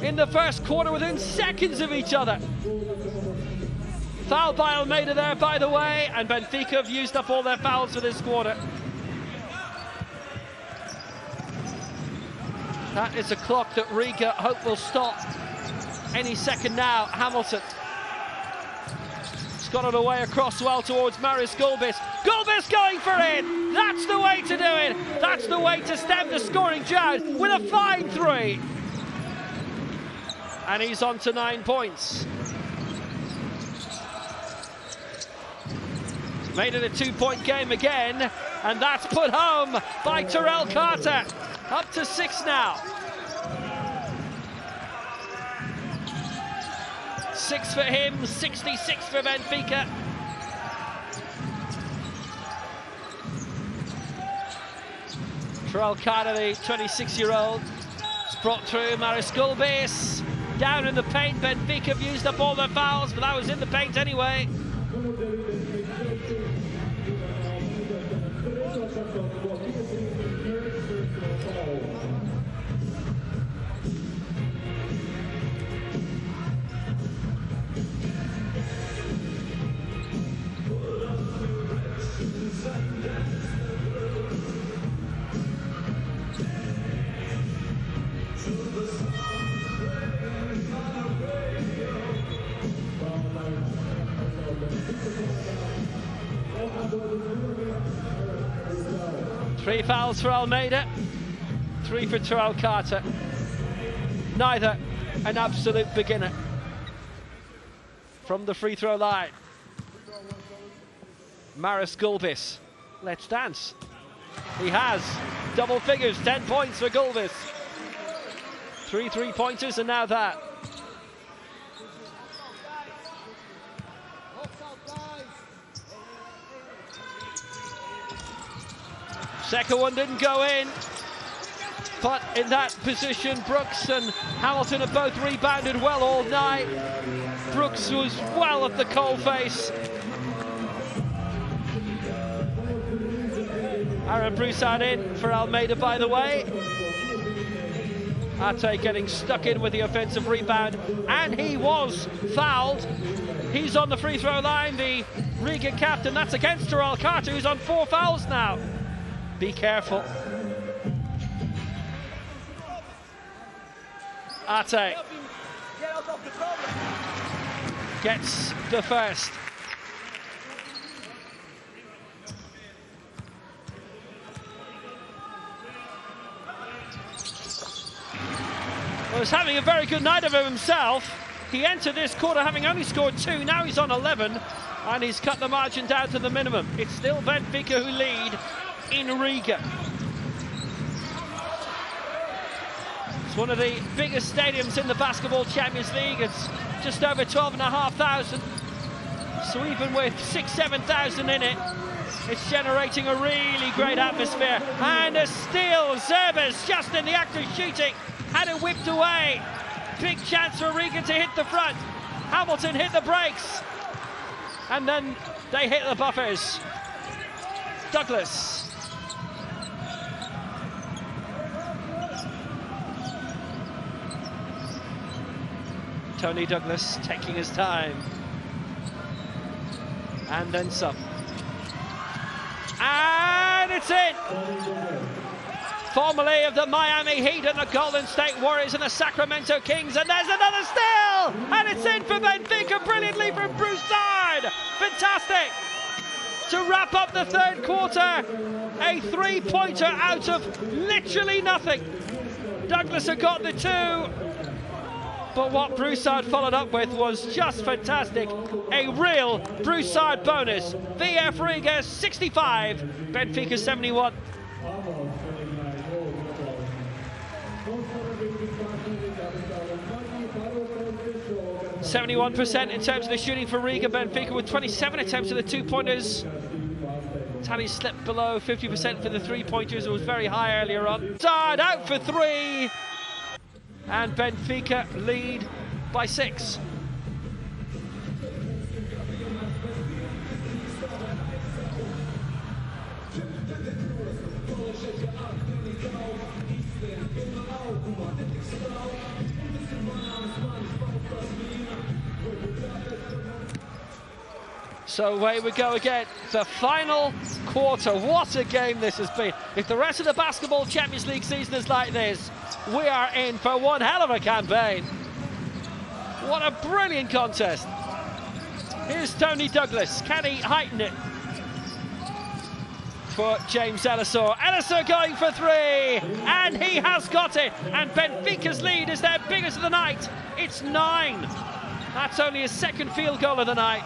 in the first quarter within seconds of each other. Foul by Almeida there, by the way, and Benfica have used up all their fouls for this quarter. That is a clock that Riga hope will stop any second now. Hamilton got it away across well towards Maris Gulbis. Gulbis going for it! That's the way to do it! That's the way to stem the scoring drought with a fine 3. And he's on to 9 points. Made it a 2-point game again, and that's put home by Terrell Carter. Up to 6 now. 6 for him, 66 for Benfica. Terrell Carter, the 26-year-old, is brought through. Maris Gulbis down in the paint. Benfica have used up all their fouls, but that was in the paint anyway. Three fouls for Almeida, 3 for Terrell Carter. Neither an absolute beginner. From the free throw line, Maris Gulbis, let's dance. He has double figures, 10 points for Gulbis. 3 3-pointers and now that. Second one didn't go in, but in that position, Brooks and Hamilton have both rebounded well all night. Brooks was well at the coalface. Aaron Broussard in for Almeida, by the way. Ate getting stuck in with the offensive rebound, and he was fouled. He's on the free throw line, the Riga captain. That's against Terrell Carter, who's on 4 fouls now. Be careful. Ate gets the first. was having a very good night of himself. He entered this quarter having only scored 2, now he's on 11, and he's cut the margin down to the minimum. It's still Benfica who lead in Riga. It's one of the biggest stadiums in the Basketball Champions League. It's just over 12,500. So even with 6,000–7,000 in it, it's generating a really great atmosphere. And a steal, Zerbes just in the act of shooting, had it whipped away. Big chance for Riga to hit the front. Hamilton hit the brakes. And then they hit the buffers. Douglas. Tony Douglas taking his time. And then some. And it's in! Formerly of the Miami Heat and the Golden State Warriors and the Sacramento Kings, and there's another steal! And it's in for Benfica, brilliantly from Broussard! Fantastic! To wrap up the third quarter, a three-pointer out of literally nothing. Douglas had got the 2, but what Broussard followed up with was just fantastic. A real Broussard bonus. VEF Riga 65, Benfica 71. 71% in terms of the shooting for Riga. Benfica with 27 attempts at the 2-pointers. Tally slipped below 50% for the 3-pointers. It was very high earlier on. Sard out for 3. And Benfica lead by 6. So away we go again. The final quarter. What a game this has been. If the rest of the Basketball Champions League season is like this, we are in for one hell of a campaign. What a brilliant contest. Here's Tony Douglas. Can he heighten it for James Ellisor? Ellisor going for 3, and he has got it. And Benfica's lead is their biggest of the night. It's 9. That's only his second field goal of the night.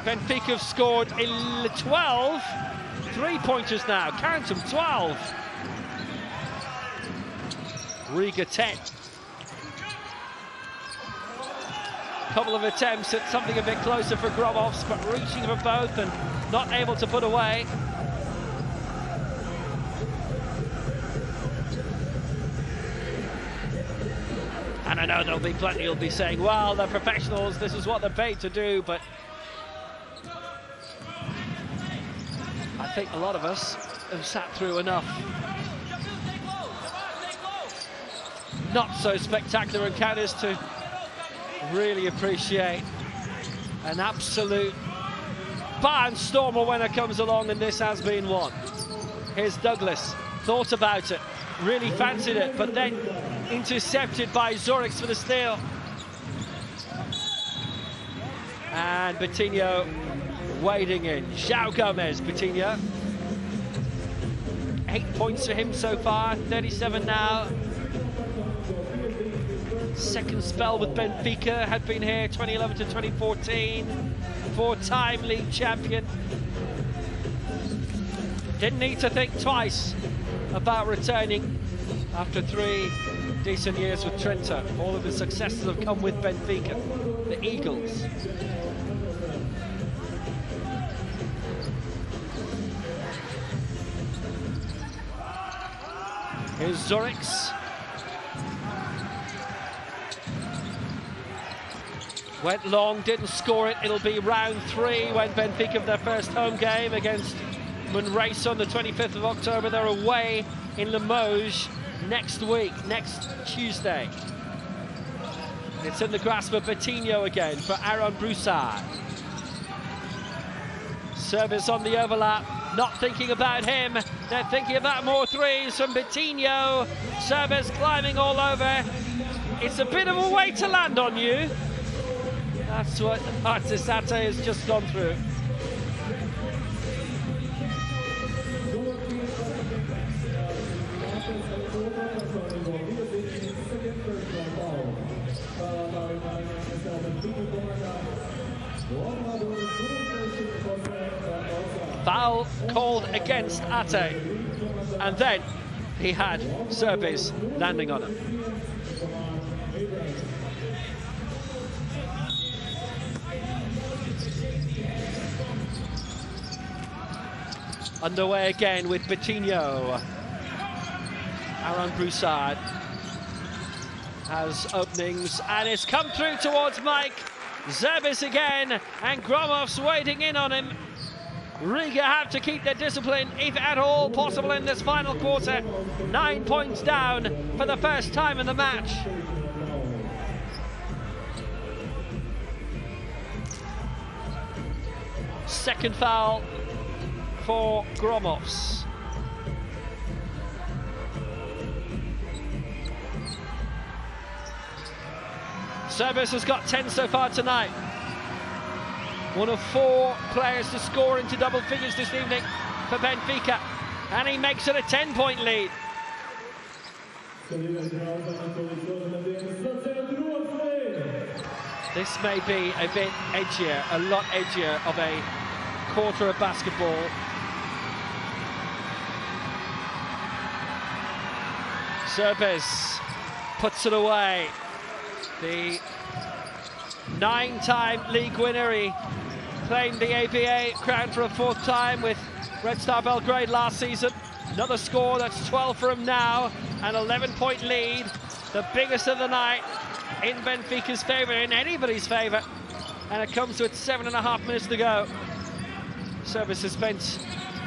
Benfica have scored 12 3-pointers now. Count them, 12. Riga 10. Couple of attempts at something a bit closer for Gromovs, but reaching for both and not able to put away. And I know there'll be plenty who'll be saying, well, they're professionals, this is what they're paid to do, but I think a lot of us have sat through enough not so spectacular encounters to really appreciate an absolute barnstormer when it comes along, and this has been one. Here's Douglas, thought about it, really fancied it, but then intercepted by Zorics for the steal. And Betinho wading in. João Gomez, Betinho. 8 points for him so far, 37 now. Second spell with Benfica, had been here 2011 to 2014. 4-time league champion. Didn't need to think twice about returning after 3 decent years with Trento. All of the successes have come with Benfica, the Eagles. Here's Zorics. Went long, didn't score it. It'll be round 3 when Benfica have their first home game against Manresa on the 25th of October. They're away in Limoges next week, next Tuesday. It's in the grasp of Betinho again for Aaron Broussard. Service on the overlap, not thinking about him. They're thinking about more 3s from Betinho. Service climbing all over. It's a bit of a way to land on you. That's what Artisate has just gone through. Foul called against Ate. And then he had Serbis landing on him. Underway again with Betinho. Aaron Broussard has openings and it's come through towards Mike. Zerbis again, and Gromov's waiting in on him. Riga have to keep their discipline, if at all possible, in this final quarter. 9 points down for the first time in the match. Second foul for Gromovs. Serbis has got 10 so far tonight. One of 4 players to score into double figures this evening for Benfica, and he makes it a 10-point lead. This may be a bit edgier, a lot edgier of a quarter of basketball. Serbis puts it away. The 9-time league winner, he claimed the ABA crown for a 4th time with Red Star Belgrade last season. Another score, that's 12 for him now, an 11-point lead, the biggest of the night in Benfica's favour, in anybody's favour, and it comes with 7.5 minutes to go. Serbis has spent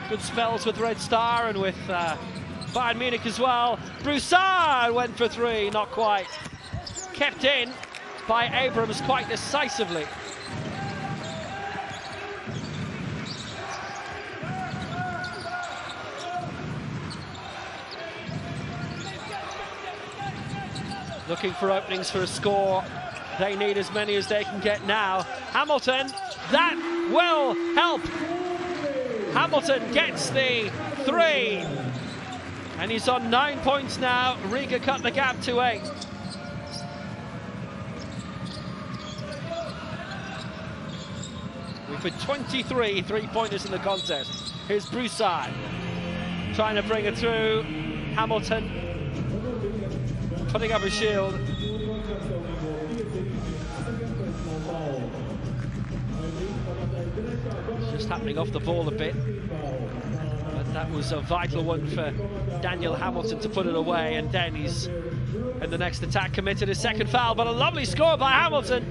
good spells with Red Star and with Bayern Munich as well. Broussard went for 3, not quite. Kept in by Abrams quite decisively. Looking for openings for a score. They need as many as they can get now. Hamilton, that will help. Hamilton gets the 3. And he's on 9 points now. Riga cut the gap to 8. We've had 23 three-pointers in the contest. Here's Broussard trying to bring it through. Hamilton putting up a shield. It's just happening off the ball a bit. But that was a vital one for Daniel Hamilton to put it away, and then he's in the next attack committed his second foul, but a lovely score by Hamilton.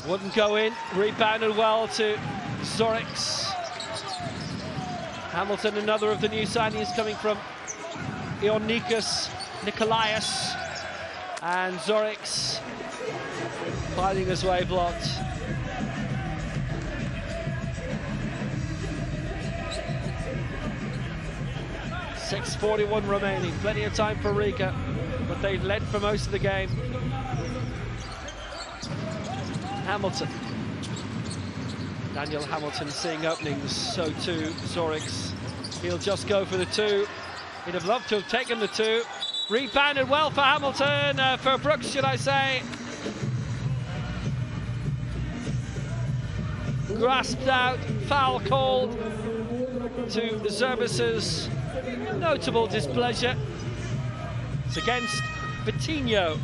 Wouldn't go in, rebounded well to Zorix. Hamilton, another of the new signings coming from Ionikos Nikolaos. And Zorix fighting his way blocked. .6:41 remaining, plenty of time for Riga, but they led for most of the game. Hamilton. Daniel Hamilton seeing openings, so too Zorix. He'll just go for the 2. He'd have loved to have taken the 2. Rebounded well for Hamilton, for Brooks, should I say. Grasped out, foul called to Zerbis's notable displeasure. It's against Betinho.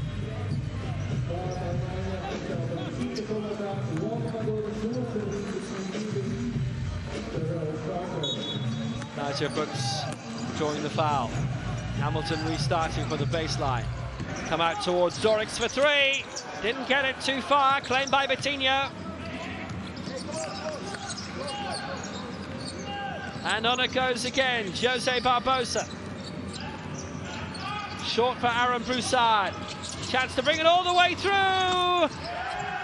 Nysier Brooks drawing the foul. Hamilton restarting for the baseline. Come out towards Zorix for 3. Didn't get it too far, claimed by Betinho. And on it goes again, Jose Barbosa. Short for Aaron Broussard. Chance to bring it all the way through.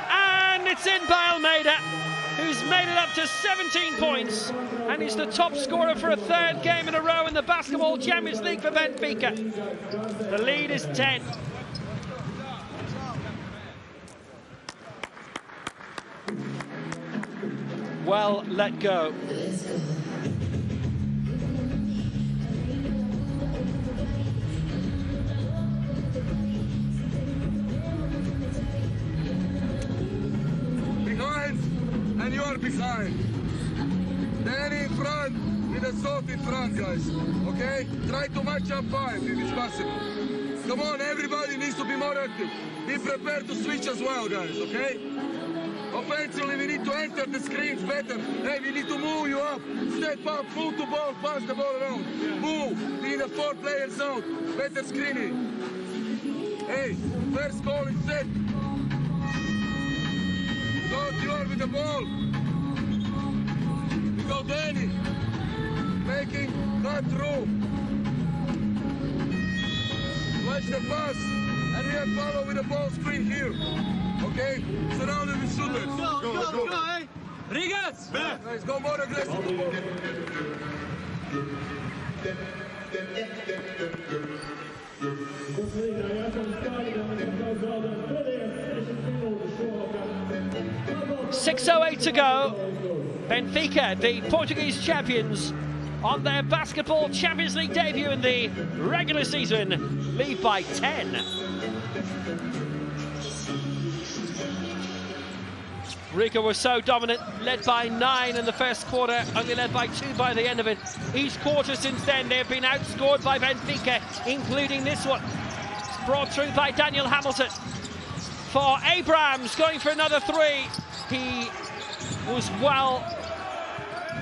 And it's in by Almeida, who's made it up to 17 points. And he's the top scorer for a 3rd game in a row in the Basketball Champions League for Benfica. The lead is 10. Well let go. and you are behind. Danny in front, with a salt in front, guys. Okay? Try to match up 5 if it's possible. Come on, everybody needs to be more active. Be prepared to switch as well, guys, okay? Offensively, we need to enter the screens better. Hey, we need to move you up. Step up, move the ball, pass the ball around. Move, be in a 4-player zone. Better screening. Hey, first ball is set. Go, Dior with the ball. We go, Danny. Making cut through. Watch the pass. And we have follow with the ball screen here. Okay? Surrounded with shooters. Go, hey! Rigas! Guys, go more aggressive. .608 to go. Benfica, the Portuguese champions, on their basketball Champions League debut in the regular season, lead by 10. Riga was so dominant, led by 9 in the first quarter, only led by 2 by the end of it. Each quarter since then, they've been outscored by Benfica, including this one. It's brought through by Daniel Hamilton. For Abrams, going for another 3. He was well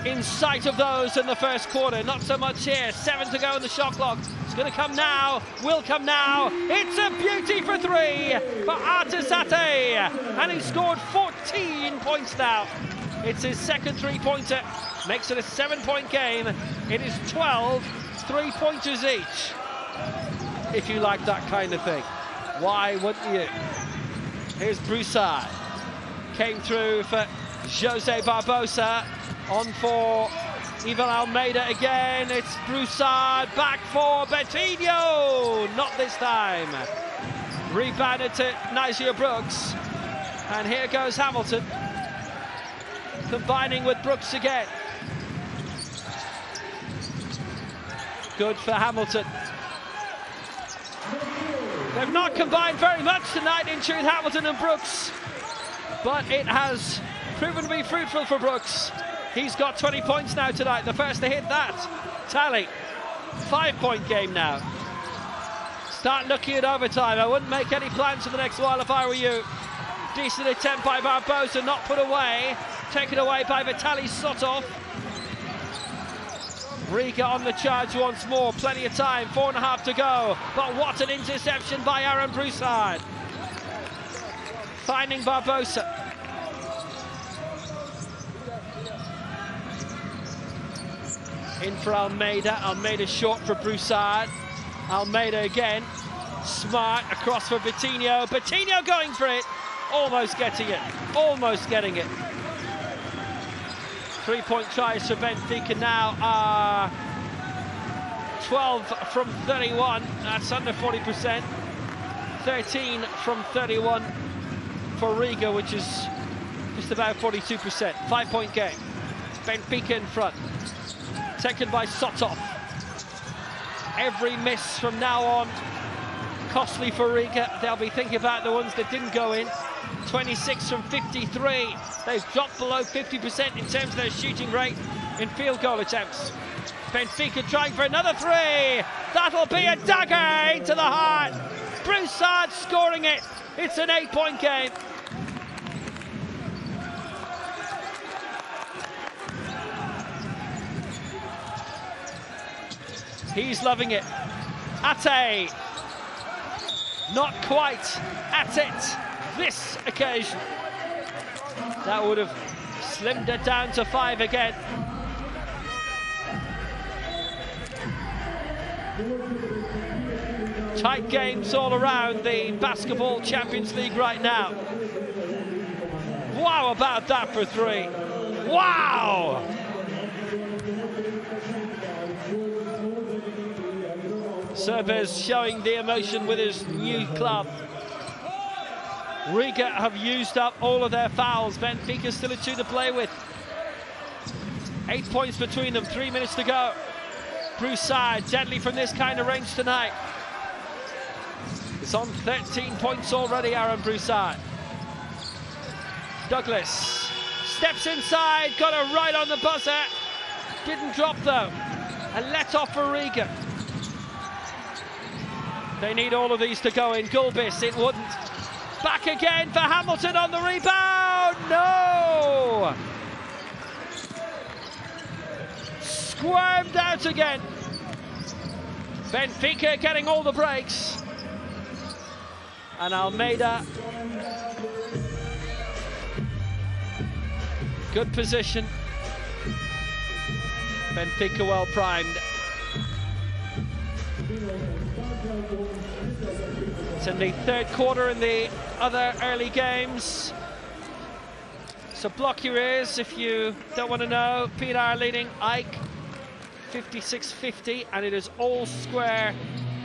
in sight of those in the first quarter. Not so much here. 7 to go in the shot clock. It's going to come now. Will come now. It's a beauty for 3 for Artisate. And he scored 14 points now. It's his second 3-pointer. Makes it a 7-point game. It is 12 3-pointers each. If you like that kind of thing. Why wouldn't you? Here's Broussard. Came through for Jose Barbosa. On for Ivan Almeida again. It's Broussard back for Betinho. Not this time. Rebounded to Nysier Brooks. And here goes Hamilton. Combining with Brooks again. Good for Hamilton. They've not combined very much tonight, in truth, Hamilton and Brooks. But it has proven to be fruitful for Brooks. He's got 20 points now tonight, the first to hit that tally. 5-point game now. Start looking at overtime. I wouldn't make any plans for the next while if I were you. Decent attempt by Barbosa, not put away. Taken away by Vitaly Sotov. Riga on the charge once more. Plenty of time, 4.5 to go. But what an interception by Aaron Broussard. Finding Barbosa. In for Almeida. Almeida short for Broussard. Almeida again. Smart across for Betinho. Betinho going for it. Almost getting it. Almost getting it. 3-point tries for Benfica now are 12 from 31. That's under 40%. 13 from 31 for Riga, which is just about 42%. 5-point game. Benfica in front. Taken by Sotov. Every miss from now on costly for Riga. They'll be thinking about the ones that didn't go in. 26 from 53. They've dropped below 50% in terms of their shooting rate in field goal attempts. Benfica trying for another 3. That'll be a dagger into the heart. Broussard scoring it. It's an 8-point game. He's loving it. Ate. Not quite at it this occasion. That would have slimmed it down to 5 again. Tight games all around the Basketball Champions League right now. Wow about that for 3. Wow! Cervez showing the emotion with his new club. Riga have used up all of their fouls. Benfica still a 2 to play with. 8 points between them, 3 minutes to go. Broussard, deadly from this kind of range tonight. It's on 13 points already, Aaron Broussard. Douglas Steps inside, got her right on the buzzer. Didn't drop though. A let off for Riga. They need all of these to go in. Gulbis, it wouldn't. Back again for Hamilton on the rebound. No! Squirmed out again. Benfica getting all the breaks. And Almeida. Good position. Benfica well primed. It's in the third quarter in the other early games. So block your ears if you don't want to know. Pilar leading Ike 56-50, and it is all square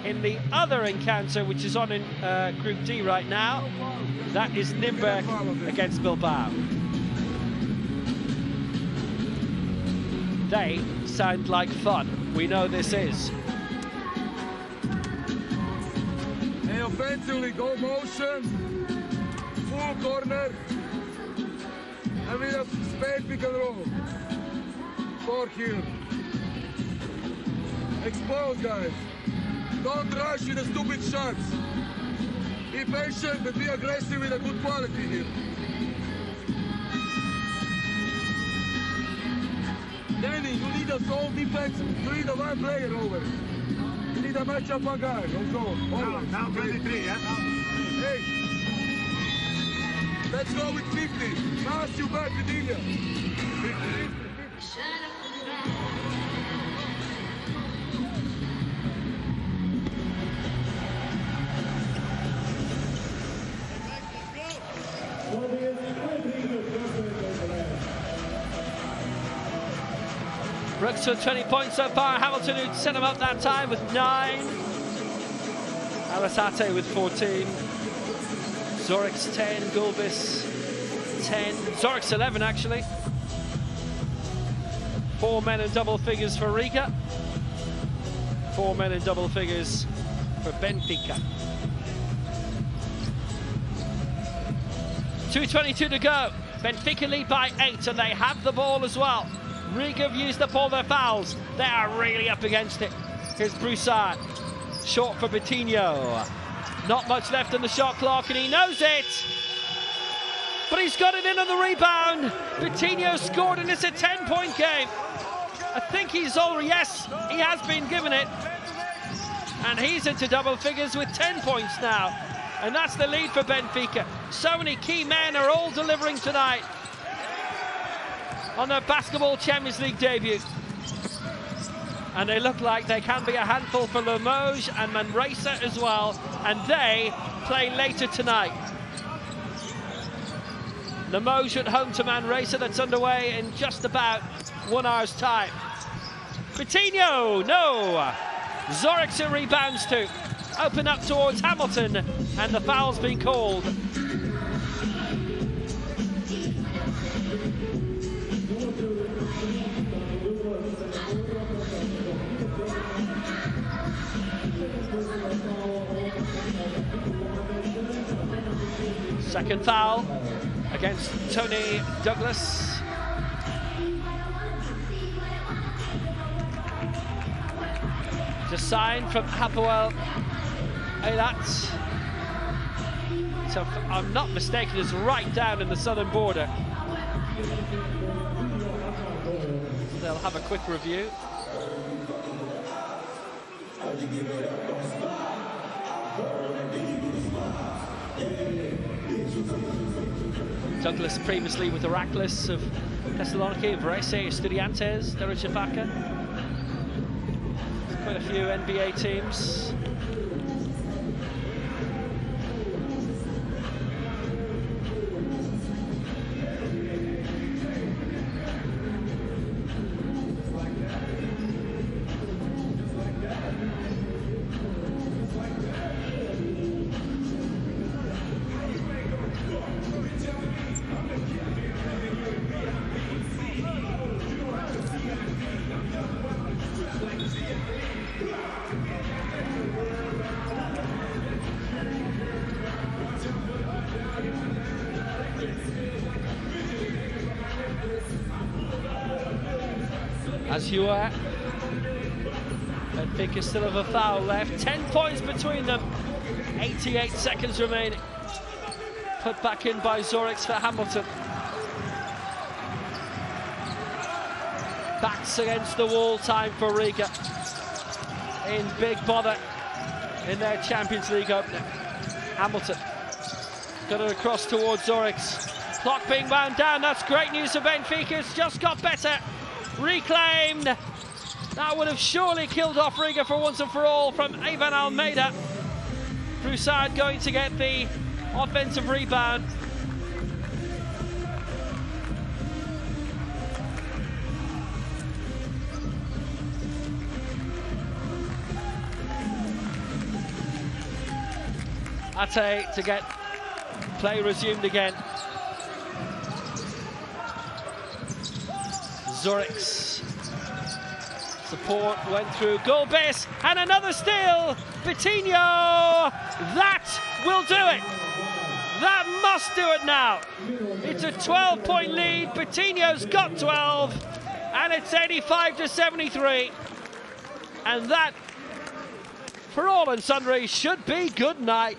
in the other encounter, which is on in Group D right now. That is Nürnberg against Bilbao. They sound like fun. We know this is. Hey, offensively, go motion, full corner, and with a spade pick and roll. 4 here. Expose, guys. Don't rush with the stupid shots. Be patient, but be aggressive with a good quality here. Danny, you need a sole defense. You need a one player over. You need a matchup one guy. Let's go. Now 23, yeah? Hey. Let's go with 50. Pass you back with Ilya. 50. Brooks with 20 points so far. Hamilton, who set him up that time, with 9. Alasate with 14. Zoric's 10. Gulbis 10. Zoric's 11 actually. 4 men in double figures for Riga. 4 men in double figures for Benfica. 2:22 to go. Benfica lead by 8, and they have the ball as well. Riga have used up all their fouls. They are really up against it. Here's Broussard. Short for Bettino. Not much left in the shot clock, and he knows it. But he's got it in on the rebound. Bettino scored, and it's a 10-point game. I think he's already, yes, he has been given it. And he's into double figures with 10 points now. And that's the lead for Benfica. So many key men are all delivering tonight on their Basketball Champions League debut. And they look like they can be a handful for Limoges and Manresa as well. And they play later tonight. Limoges at home to Manresa. That's underway in just about 1 hour's time. Bettino, no! Zoric's rebounds to open up towards Hamilton, and the foul's been called. Second foul against Tony Douglas. Just signed from Hapoel Eilat. So if I'm not mistaken, it's right down in the southern border. They'll have a quick review. Douglas previously with Heracles of Thessaloniki, Varese, Estudiantes, Derechavaca. Quite a few NBA teams. As you are. Benfica still have a foul left. 10 points between them. 88 seconds remaining. Put back in by Zorix for Hamilton. Backs against the wall time for Riga. In big bother in their Champions League opener. Hamilton got it across towards Zorix. Clock being wound down. That's great news for Benfica. It's just got better. Reclaimed. That would have surely killed off Riga for once and for all from Ivan Almeida. Broussard going to get the offensive rebound. Ate to get play resumed again. Zorix. Support went through. Goal base and another steal. Vitinho. That will do it. That must do it now. It's a 12-point lead. Vitinho's got 12, and it's 85-73. And that, for all and sundry, should be good night.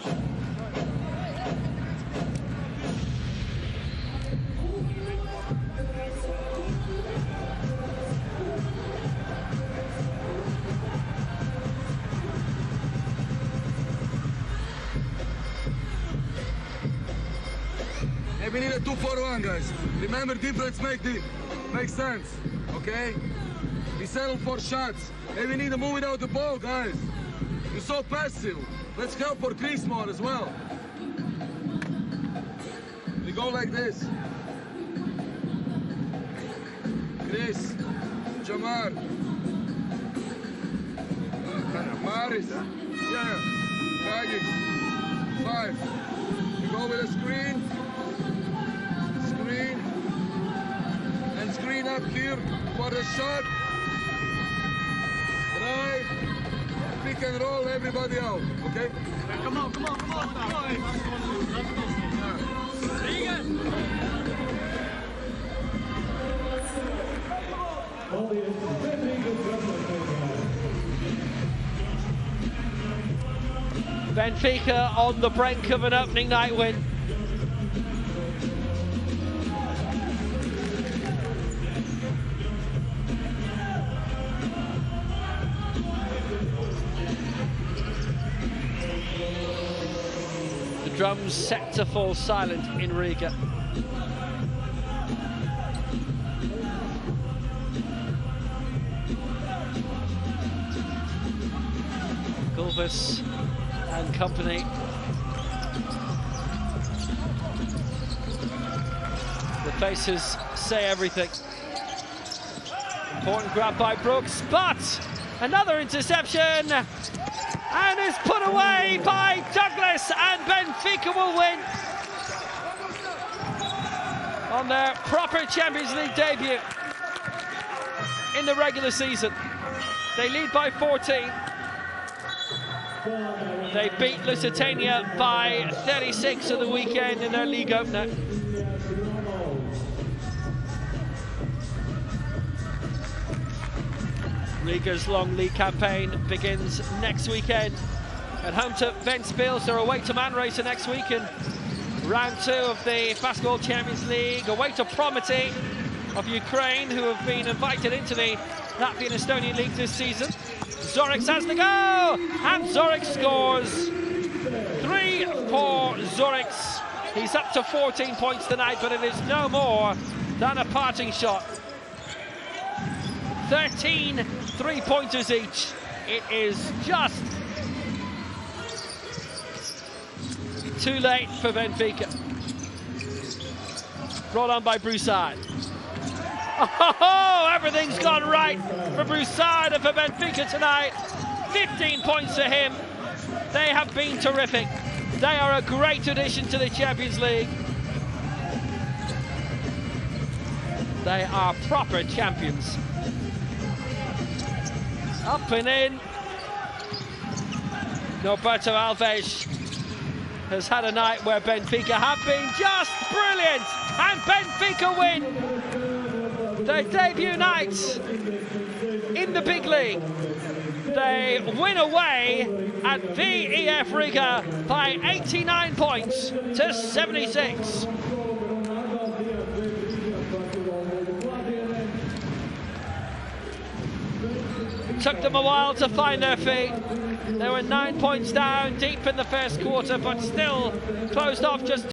We need a 2-4-1, guys. Remember, defense makes sense, okay? We settle for shots. Hey, we need to move without the ball, guys. You're so passive. Let's help for Chris more as well. We go like this. Chris, Jamar, Maris, yeah, Dragic, 5. We go with a screen. And screen up here for the shot. Drive, pick and roll everybody out, okay? Come on. Benfica on the brink of an opening night win. Drums set to fall silent in Riga. Gulbis and company. The faces say everything. Important grab by Brooks, but another interception. And is put away by Douglas, and Benfica will win on their proper Champions League debut in the regular season. They lead by 14. They beat Lusitania by 36 at the weekend in their league opener. Riga's long league campaign begins next weekend at home to Ventspils. They're away to Manresa next week in round 2 of the Basketball Champions League. Away to Promety of Ukraine, who have been invited into the Latvian Estonian League this season. Zorix has the go, and Zorix scores. 3 for Zorix. He's up to 14 points tonight, but it is no more than a parting shot. 13 3-pointers each. It is just too late for Benfica. Brought on by Broussard. Oh, everything's gone right for Broussard and for Benfica tonight. 15 points to him. They have been terrific. They are a great addition to the Champions League. They are proper champions. Up and in. Norberto Alves has had a night where Benfica have been just brilliant, and Benfica win. their debut night in the big league. They win away at VEF Riga by 89 points to 76. Took them a while to find their feet. They were 9 points down deep in the first quarter, but still closed off just